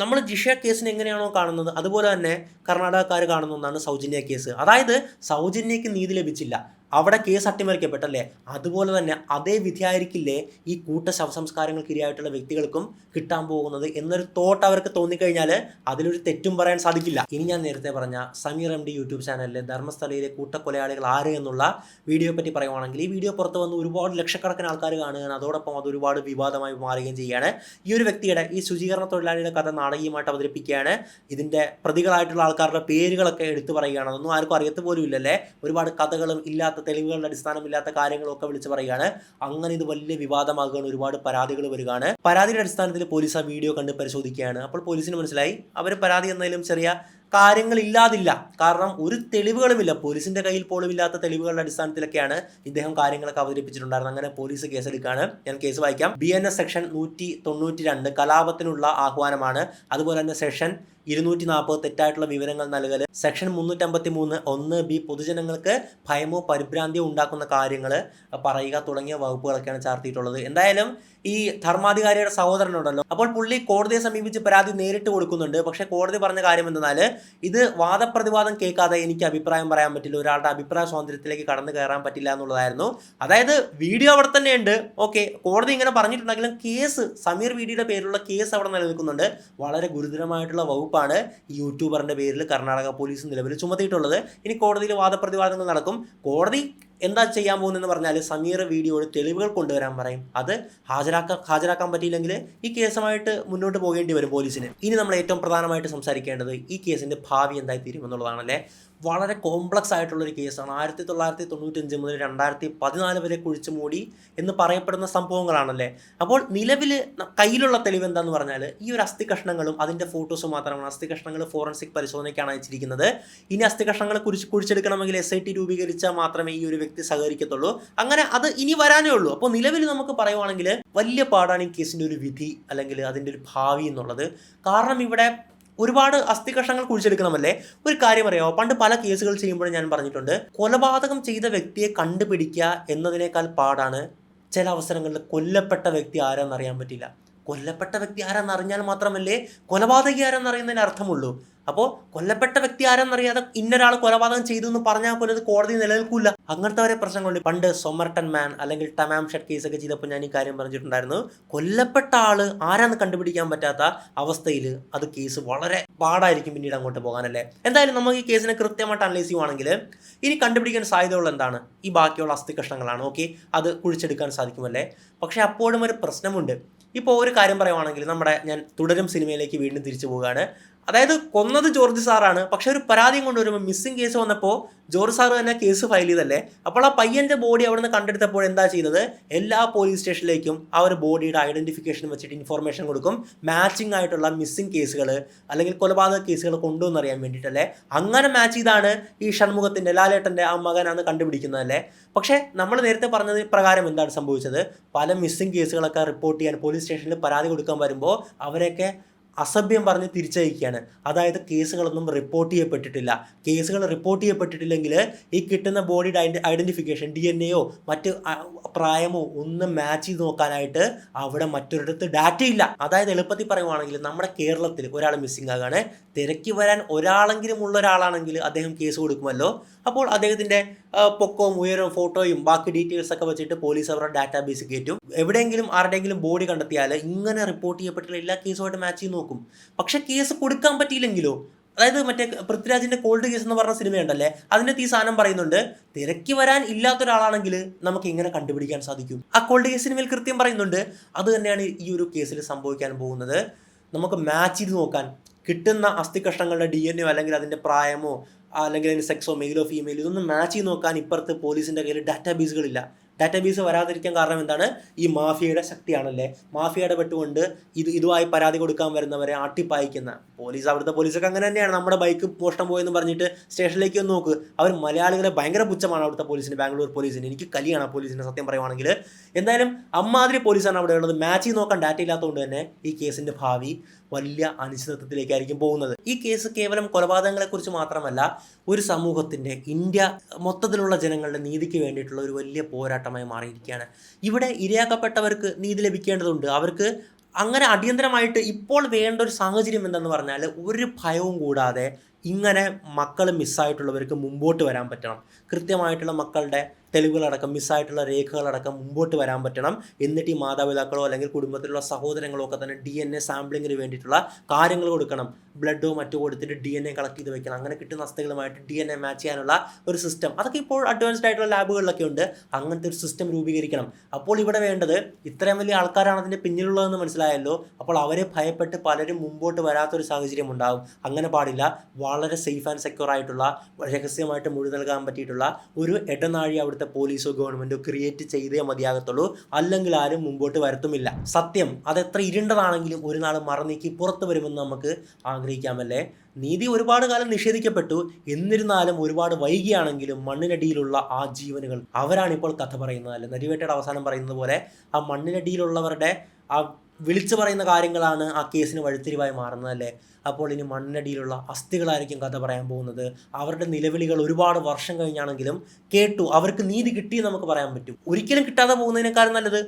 നമ്മൾ ജിഷ കേസിനെ എങ്ങനെയാണോ കാണുന്നത് അതുപോലെ തന്നെ കർണാടകക്കാർ കാണുന്ന ഒന്നാണ് സൗജന്യ കേസ്. അതായത് സൗജന്യക്ക് നീതി ലഭിച്ചില്ല, അവിടെ കേസ് അട്ടിമറിക്കപ്പെട്ടല്ലേ. അതുപോലെ തന്നെ അതേ വിധിയായിരിക്കില്ലേ ഈ കൂട്ട ശവസംസ്കാരങ്ങൾക്ക് ഇരയായിട്ടുള്ള വ്യക്തികൾക്കും കിട്ടാൻ പോകുന്നത് എന്നൊരു തോട്ട് അവർക്ക് തോന്നിക്കഴിഞ്ഞാൽ അതിലൊരു തെറ്റും പറയാൻ സാധിക്കില്ല. ഇനി ഞാൻ നേരത്തെ പറഞ്ഞ സമീർ MD യൂട്യൂബ് ചാനലിലെ ധർമ്മസ്ഥലയിലെ കൂട്ടക്കൊലയാളികൾ ആര് എന്നുള്ള വീഡിയോയെ പറ്റി പറയുവാണെങ്കിൽ ഈ വീഡിയോ പുറത്ത് വന്ന് ഒരുപാട് ലക്ഷക്കണക്കിന് ആൾക്കാർ കാണുകയാണ്. അതോടൊപ്പം അത് ഒരുപാട് വിവാദമായി മാറുകയും ചെയ്യുകയാണ്. ഈ ഒരു വ്യക്തിയുടെ ഈ ശുചീകരണ തൊഴിലാളിയുടെ കഥ നാടകീയമായിട്ട് അവതരിപ്പിക്കുകയാണ്. ഇതിൻ്റെ പ്രതികളായിട്ടുള്ള ആൾക്കാരുടെ പേരുകളൊക്കെ എടുത്തു പറയുകയാണ്. അതൊന്നും ആർക്കും അറിയത്ത് പോലും ഇല്ലല്ലേ. ഒരുപാട് കഥകളും ഇല്ലാത്ത തെളിവുകളുടെ അടിസ്ഥാനമില്ലാത്ത കാര്യങ്ങളൊക്കെ വിളിച്ച് പറയുകയാണ്. അങ്ങനെ ഇത് വലിയ വിവാദമാകുകയാണ്. ഒരുപാട് പരാതികൾ വരികയാണ്. പരാതിയുടെ അടിസ്ഥാനത്തിൽ പോലീസ് ആ വീഡിയോ കണ്ട് പരിശോധിക്കുകയാണ്. അപ്പോൾ പോലീസിന് മനസ്സിലായി അവർ പരാതി എന്നതിലും ചെറിയ കാര്യങ്ങളില്ലാതില്ല. കാരണം ഒരു തെളിവുകളുമില്ല, പോലീസിന്റെ കയ്യിൽ പോലും ഇല്ലാത്ത തെളിവുകളുടെ അടിസ്ഥാനത്തിലൊക്കെയാണ് ഇദ്ദേഹം കാര്യങ്ങളൊക്കെ അവതരിപ്പിച്ചിട്ടുണ്ടായിരുന്നത്. അങ്ങനെ പോലീസ് കേസെടുക്കുകയാണ്. ഞാൻ കേസ് വായിക്കാം. BNS section 192 കലാപത്തിനുള്ള ആഹ്വാനമാണ്. അതുപോലെ തന്നെ സെക്ഷൻ 240 തെറ്റായിട്ടുള്ള വിവരങ്ങൾ നൽകൽ, സെക്ഷൻ 353 1B പൊതുജനങ്ങൾക്ക് ഭയമോ പരിഭ്രാന്തിയോ ഉണ്ടാക്കുന്ന കാര്യങ്ങൾ പറയുക തുടങ്ങിയ വകുപ്പുകളൊക്കെയാണ് ചാർത്തിയിട്ടുള്ളത്. എന്തായാലും ഈ ധർമാധികാരിയുടെ സഹോദരനുണ്ടല്ലോ, അപ്പോൾ പുള്ളി കോടതിയെ സമീപിച്ച് പരാതി നേരിട്ട് കൊടുക്കുന്നുണ്ട്. പക്ഷേ കോടതി പറഞ്ഞ കാര്യം എന്തെന്നാൽ ഇത് വാദപ്രതിവാദം കേൾക്കാതെ എനിക്ക് അഭിപ്രായം പറയാൻ പറ്റില്ല, ഒരാളുടെ അഭിപ്രായ സ്വാതന്ത്ര്യത്തിലേക്ക് കടന്നു കയറാൻ പറ്റില്ല എന്നുള്ളതായിരുന്നു. അതായത് വീഡിയോ അവിടെ തന്നെയുണ്ട്, ഓക്കെ, കോടതി ഇങ്ങനെ പറഞ്ഞിട്ടുണ്ടെങ്കിലും കേസ് സമീർ വീഡിയുടെ പേരിലുള്ള കേസ് അവിടെ നിലനിൽക്കുന്നുണ്ട്. വളരെ ഗുരുതരമായിട്ടുള്ള വകുപ്പാണ് ഈ യൂട്യൂബറിൻ്റെ പേരിൽ കർണാടക പോലീസ് നിലവിൽ ചുമത്തിയിട്ടുള്ളത്. ഇനി കോടതിയിൽ വാദപ്രതിവാദങ്ങൾ നടക്കും. കോടതി എന്താ ചെയ്യാൻ പോകുന്നതെന്ന് പറഞ്ഞാൽ സമീർ വീഡിയോയുടെ തെളിവുകൾ കൊണ്ടുവരാൻ പറയും. അത് ഹാജരാക്കാൻ പറ്റിയില്ലെങ്കിൽ ഈ കേസുമായിട്ട് മുന്നോട്ട് പോകേണ്ടി വരും പോലീസിന്. ഇനി നമ്മൾ ഏറ്റവും പ്രധാനമായിട്ട് സംസാരിക്കേണ്ടത് ഈ കേസിൻ്റെ ഭാവി എന്തായി തീരും എന്നുള്ളതാണല്ലേ. വളരെ കോംപ്ലക്സ് ആയിട്ടുള്ളൊരു കേസാണ്. 1995 മുതൽ 2014 വരെ കുഴിച്ചു മൂടി എന്ന് പറയപ്പെടുന്ന സംഭവങ്ങളാണല്ലേ. അപ്പോൾ നിലവിൽ കയ്യിലുള്ള തെളിവ് എന്താണെന്ന് പറഞ്ഞാൽ ഈ ഒരു അസ്ഥി കഷ്ണങ്ങളും അതിൻ്റെ ഫോട്ടോസും മാത്രമാണ്. അസ്ഥി കഷ്ണങ്ങൾ ഫോറൻസിക് പരിശോധനയ്ക്കാണ് അയച്ചിരിക്കുന്നത്. ഇനി അസ്ഥി കഷ്ണങ്ങൾ കുഴിച്ചെടുക്കണമെങ്കിൽ SIT രൂപീകരിച്ചാൽ മാത്രമേ ഈ ഒരു വ്യക്തി സഹകരിക്കത്തുള്ളൂ. അങ്ങനെ അത് ഇനി വരാനേ ഉള്ളൂ. അപ്പോൾ നിലവിൽ നമുക്ക് പറയുവാണെങ്കിൽ വലിയ പാടാണ് ഈ കേസിൻ്റെ ഒരു വിധി അല്ലെങ്കിൽ അതിൻ്റെ ഒരു ഭാവി എന്നുള്ളത്. കാരണം ഇവിടെ ഒരുപാട് അസ്ഥി കഷ്ണങ്ങൾ കുഴിച്ചെടുക്കണമല്ലേ. ഒരു കാര്യം അറിയാമോ, പണ്ട് പല കേസുകൾ ചെയ്യുമ്പോഴും ഞാൻ പറഞ്ഞിട്ടുണ്ട്, കൊലപാതകം ചെയ്ത വ്യക്തിയെ കണ്ടുപിടിക്കുക എന്നതിനേക്കാൾ പാടാണ് ചില അവസരങ്ങളിൽ കൊല്ലപ്പെട്ട വ്യക്തി ആരാന്നറിയാൻ പറ്റില്ല. കൊല്ലപ്പെട്ട വ്യക്തി ആരാന്നറിഞ്ഞാൽ മാത്രമല്ലേ കൊലപാതകി ആരാന്നറിയുന്നതിന് അർത്ഥമുള്ളൂ. അപ്പോൾ കൊല്ലപ്പെട്ട വ്യക്തി ആരെന്നറിയാതെ ഇന്നൊരാൾ കൊലപാതകം ചെയ്തു എന്ന് പറഞ്ഞാൽ പോലും അത് കോടതി നിലനിൽക്കില്ല. അങ്ങനത്തെ വരെ പ്രശ്നങ്ങളുണ്ട്. പണ്ട് സൊമർട്ടൺ മാൻ അല്ലെങ്കിൽ തമാം ഷട്ട് കേസൊക്കെ ചെയ്തപ്പോൾ ഞാൻ ഈ കാര്യം പറഞ്ഞിട്ടുണ്ടായിരുന്നു. കൊല്ലപ്പെട്ട ആള് ആരാന്ന് കണ്ടുപിടിക്കാൻ പറ്റാത്ത അവസ്ഥയിൽ അത് കേസ് വളരെ പാടായിരിക്കും പിന്നീട് അങ്ങോട്ട് പോകാനല്ലേ. എന്തായാലും നമുക്ക് ഈ കേസിനെ കൃത്യമായിട്ട് അനലൈസ് ചെയ്യുവാണെങ്കിൽ ഇനി കണ്ടുപിടിക്കാൻ സാധ്യതയുള്ള എന്താണ്? ഈ ബാക്കിയുള്ള അസ്ഥി കഷ്ണങ്ങളാണ്. ഓക്കെ, അത് കുഴിച്ചെടുക്കാൻ സാധിക്കുമല്ലേ. പക്ഷേ അപ്പോഴും ഒരു പ്രശ്നമുണ്ട്. ഇപ്പോൾ ഒരു കാര്യം പറയുവാണെങ്കിൽ ഞാൻ തുടരും സിനിമയിലേക്ക് വീണ്ടും തിരിച്ചു പോവുകയാണ്. അതായത് കൊന്നത് ജോർജ് സാറാണ്. പക്ഷെ ഒരു പരാതിയും കൊണ്ടുവരുമ്പോൾ മിസ്സിംഗ് കേസ് വന്നപ്പോൾ ജോർജ് സാറ് തന്നെ കേസ് ഫയൽ ചെയ്തല്ലേ. അപ്പോൾ ആ പയ്യൻ്റെ ബോഡി അവിടെ നിന്ന് കണ്ടെടുത്തപ്പോൾ എന്താ ചെയ്തത്? എല്ലാ പോലീസ് സ്റ്റേഷനിലേക്കും ആ ഒരു ബോഡിയുടെ ഐഡൻറ്റിഫിക്കേഷൻ വെച്ചിട്ട് ഇൻഫോർമേഷൻ കൊടുക്കും. മാച്ചിങ് ആയിട്ടുള്ള മിസ്സിംഗ് കേസുകൾ അല്ലെങ്കിൽ കൊലപാതക കേസുകൾ കൊണ്ടുവന്നറിയാൻ വേണ്ടിയിട്ടല്ലേ. അങ്ങനെ മാച്ച് ചെയ്താണ് ഈ ഷൺമുഖത്തിൻ്റെ ലാലേട്ടൻ്റെ ആ മകനാണ് കണ്ടുപിടിക്കുന്നതല്ലേ. പക്ഷേ നമ്മൾ നേരത്തെ പറഞ്ഞത് പ്രകാരം എന്താണ് സംഭവിച്ചത്? പല മിസ്സിംഗ് കേസുകളൊക്കെ റിപ്പോർട്ട് ചെയ്യാൻ പോലീസ് സ്റ്റേഷനിൽ പരാതി കൊടുക്കാൻ വരുമ്പോൾ അവരെയൊക്കെ അസഭ്യം പറഞ്ഞ് തിരിച്ചയക്കുകയാണ്. അതായത് കേസുകളൊന്നും റിപ്പോർട്ട് ചെയ്യപ്പെട്ടിട്ടില്ല. കേസുകൾ റിപ്പോർട്ട് ചെയ്യപ്പെട്ടിട്ടില്ലെങ്കിൽ ഈ കിട്ടുന്ന ബോഡി ഐഡൻറ്റിഫിക്കേഷൻ DNA മറ്റ് പ്രായമോ ഒന്നും മാച്ച് ചെയ്ത് നോക്കാനായിട്ട് അവിടെ മറ്റൊരിടത്ത് ഡാറ്റയില്ല. അതായത് എളുപ്പത്തിൽ പറയുവാണെങ്കിൽ നമ്മുടെ കേരളത്തിൽ ഒരാൾ മിസ്സിംഗ് ആകാണ്, തിരക്കി വരാൻ ഒരാളെങ്കിലും ഉള്ള ഒരാളാണെങ്കിൽ അദ്ദേഹം കേസ് കൊടുക്കുമല്ലോ. അപ്പോൾ അദ്ദേഹത്തിൻ്റെ പൊക്കവും ഉയരവും ഫോട്ടോയും ബാക്കി ഡീറ്റെയിൽസ് ഒക്കെ വെച്ചിട്ട് പോലീസ് അവരുടെ ഡാറ്റാബേസ് കയറ്റും. എവിടെയെങ്കിലും ആരുടെയെങ്കിലും ബോഡി കണ്ടെത്തിയാൽ ഇങ്ങനെ റിപ്പോർട്ട് ചെയ്യപ്പെട്ടുള്ള എല്ലാ കേസുമായിട്ട് മാച്ച് ചെയ്ത് നോക്കും. പക്ഷെ കേസ് കൊടുക്കാൻ പറ്റിയില്ലെങ്കിലോ, അതായത് മറ്റേ പൃഥ്വിരാജിന്റെ കോൾഡ് കേസ് എന്ന് പറഞ്ഞ സിനിമയുണ്ടല്ലേ, അതിൻ്റെ ഈ സാധനം പറയുന്നുണ്ട് തിരക്കി വരാൻ ഇല്ലാത്ത ഒരാളാണെങ്കിൽ നമുക്ക് ഇങ്ങനെ കണ്ടുപിടിക്കാൻ സാധിക്കും. ആ കോൾഡ് കേസ് സിനിമയിൽ കൃത്യം പറയുന്നുണ്ട്. അത് തന്നെയാണ് ഈ ഒരു കേസിൽ സംഭവിക്കാൻ പോകുന്നത്. നമുക്ക് മാച്ച് ചെയ്ത് നോക്കാൻ കിട്ടുന്ന അസ്ഥി കഷ്ണങ്ങളുടെ DNA അല്ലെങ്കിൽ അതിൻ്റെ പ്രായമോ അല്ലെങ്കിൽ അതിൻ്റെ സെക്സോ മെയിലോ ഫീമെയിലോ ഇതൊന്നും മാച്ച് ചെയ്ത് നോക്കാൻ ഇപ്പുറത്ത് പോലീസിൻ്റെ കയ്യിൽ ഡാറ്റാബേസുകളില്ല. ഡാറ്റാബേസ് വരാതിരിക്കാൻ കാരണം എന്താണ്? ഈ മാഫിയയുടെ ശക്തിയാണല്ലേ. മാഫിയയുടെ പെട്ടുകൊണ്ട് ഇതുമായി പരാതി കൊടുക്കാൻ വരുന്നവരെ ആട്ടിപ്പായിക്കുന്ന പോലീസ്. അവിടുത്തെ പോലീസൊക്കെ അങ്ങനെ തന്നെയാണ്. നമ്മുടെ ബൈക്ക് മോഷണം പോയെന്ന് പറഞ്ഞിട്ട് സ്റ്റേഷനിലേക്ക് ഒന്ന് നോക്ക്, അവർ മലയാളികളെ ഭയങ്കര പുച്ഛമാണ് അവിടുത്തെ പോലീസിന്, ബാംഗ്ലൂർ പോലീസിന്. എനിക്ക് കലിയാണ് ആ പോലീസിൻ്റെ സത്യം പറയുവാണെങ്കിൽ. എന്തായാലും അമ്മാതിരി പോലീസാണ് അവിടെ ഉള്ളത്. മാച്ച് ചെയ്ത് നോക്കാൻ ഡാറ്റ ഇല്ലാത്തതുകൊണ്ട് തന്നെ ഈ കേസിൻ്റെ ഭാവി വലിയ അനിശ്ചിതത്വത്തിലേക്കായിരിക്കും പോകുന്നത്. ഈ കേസ് കേവലം കൊലപാതകങ്ങളെക്കുറിച്ച് മാത്രമല്ല, ഒരു സമൂഹത്തിൻ്റെ, ഇന്ത്യ മൊത്തത്തിലുള്ള ജനങ്ങളുടെ നീതിക്ക് വേണ്ടിയിട്ടുള്ള ഒരു വലിയ പോരാട്ടമായി മാറിയിരിക്കുകയാണ്. ഇവിടെ ഇരയാക്കപ്പെട്ടവർക്ക് നീതി ലഭിക്കേണ്ടതുണ്ട്. അവർക്ക് അങ്ങനെ അടിയന്തരമായിട്ട് ഇപ്പോൾ വേണ്ട ഒരു സാഹചര്യം എന്തെന്ന് പറഞ്ഞാൽ, ഒരു ഭയവും കൂടാതെ ഇങ്ങനെ മക്കൾ മിസ്സായിട്ടുള്ളവർക്ക് മുമ്പോട്ട് വരാൻ പറ്റണം. കൃത്യമായിട്ടുള്ള മക്കളുടെ തെളിവുകളടക്കം മിസ്സായിട്ടുള്ള രേഖകളടക്കം മുമ്പോട്ട് വരാൻ പറ്റണം. എന്നിട്ട് ഈ മാതാപിതാക്കളോ അല്ലെങ്കിൽ കുടുംബത്തിലുള്ള സഹോദരങ്ങളോ ഒക്കെ തന്നെ DNA സാമ്പിളിങ്ങിന് വേണ്ടിയിട്ടുള്ള കാര്യങ്ങൾ കൊടുക്കണം. ബ്ലഡോ മറ്റോ കൊടുത്തിട്ട് DNA കളക്ട് ചെയ്ത് വെക്കണം. അങ്ങനെ കിട്ടുന്ന അസ്ഥികളുമായിട്ട് DNA മാച്ച് ചെയ്യാനുള്ള ഒരു സിസ്റ്റം, അതൊക്കെ ഇപ്പോൾ അഡ്വാൻസ്ഡ് ആയിട്ടുള്ള ലാബുകളിലൊക്കെ ഉണ്ട്. അങ്ങനത്തെ ഒരു സിസ്റ്റം രൂപീകരിക്കണം. അപ്പോൾ ഇവിടെ വേണ്ടത് ഇത്രയും വലിയ ആൾക്കാരാണ് അതിൻ്റെ പിന്നിലുള്ളതെന്ന് മനസ്സിലായല്ലോ. അപ്പോൾ അവരെ ഭയപ്പെട്ട് പലരും മുമ്പോട്ട് വരാത്തൊരു സാഹചര്യം ഉണ്ടാകും. അങ്ങനെ പാടില്ല. വളരെ സേഫ് ആൻഡ് സെക്യൂർ ആയിട്ടുള്ള, രഹസ്യമായിട്ട് മൊഴി നൽകാൻ പറ്റിയിട്ടുള്ള ഒരു ഇടനാഴി അവിടുത്തെ പോലീസോ ഗവൺമെൻറ്റോ ക്രിയേറ്റ് ചെയ്തേ മതിയാകത്തുള്ളൂ. അല്ലെങ്കിൽ ആരും മുമ്പോട്ട് വരത്തുമില്ല. സത്യം അതെത്ര ഇരുണ്ടതാണെങ്കിലും ഒരു നാൾ മറനീക്കി പുറത്തു വരുമെന്ന് നമുക്ക് ആഗ്രഹിക്കാമല്ലേ. നീതി ഒരുപാട് കാലം നിഷേധിക്കപ്പെട്ടു. എന്നിരുന്നാലും ഒരുപാട് വൈകിയാണെങ്കിലും മണ്ണിനടിയിലുള്ള ആ ജീവനുകൾ അവരാണിപ്പോൾ കഥ പറയുന്നതല്ലേ. നരിവേട്ടയുടെ അവസാനം പറയുന്നത് പോലെ ആ മണ്ണിനടിയിലുള്ളവരുടെ ആ വിളിച്ചു പറയുന്ന കാര്യങ്ങളാണ് ആ കേസിന് വഴിത്തിരിവായി മാറുന്നതല്ലേ. അപ്പോൾ ഇനി മണ്ണിനടിയിലുള്ള അസ്ഥികളായിരിക്കും കഥ പറയാൻ പോകുന്നത്. അവരുടെ നിലവിളികൾ ഒരുപാട് വർഷം കഴിഞ്ഞാണെങ്കിലും കേട്ടു, അവർക്ക് നീതി കിട്ടിയെന്ന് നമുക്ക് പറയാൻ പറ്റും. ഒരിക്കലും കിട്ടാതെ പോകുന്നതിനേക്കാളും നല്ലത്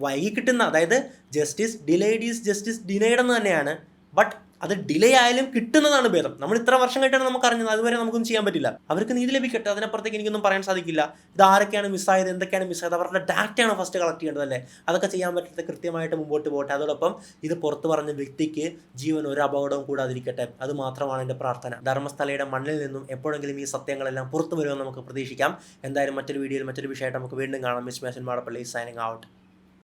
വൈകി കിട്ടുന്ന, അതായത് justice delayed is justice denied എന്ന് തന്നെയാണ്. ബട്ട് അത് ഡിലേ ആയാലും കിട്ടുന്നതാണ് ഭേദം. നമ്മൾ ഇത്ര വർഷം കഴിഞ്ഞാണ് നമുക്ക് അറിഞ്ഞത്, അതുവരെ നമുക്കൊന്നും ചെയ്യാൻ പറ്റില്ല. അവർക്ക് നീതി ലഭിക്കട്ടെ, അതിനപ്പുറത്തേക്ക് എനിക്കൊന്നും പറയാൻ സാധിക്കില്ല. ഇത് ആരൊക്കെയാണ് മിസ്സായത്, എന്തൊക്കെയാണ് മിസ്സായത്, അവരുടെ ഡാറ്റയാണ് ഫസ്റ്റ് കളക്ട് ചെയ്യേണ്ടതല്ലേ. അതൊക്കെ ചെയ്യാൻ പറ്റാത്ത കൃത്യമായിട്ട് മുമ്പോട്ട് പോകട്ടെ. അതോടൊപ്പം ഇത് പുറത്തു പറഞ്ഞ വ്യക്തിക്ക് ജീവൻ ഒരു അപകടവും കൂടാതിരിക്കട്ടെ. അത് മാത്രമാണ് എൻ്റെ പ്രാർത്ഥന. ധർമ്മസ്ഥലയുടെ മണ്ണിൽ നിന്നും എപ്പോഴെങ്കിലും ഈ സത്യങ്ങളെല്ലാം പുറത്തു വരുമെന്ന് നമുക്ക് പ്രതീക്ഷിക്കാം. എന്തായാലും മറ്റൊരു വീഡിയോയിൽ മറ്റൊരു വിഷയമായിട്ട് നമുക്ക് വീണ്ടും കാണാം. Miss Madappally signing out.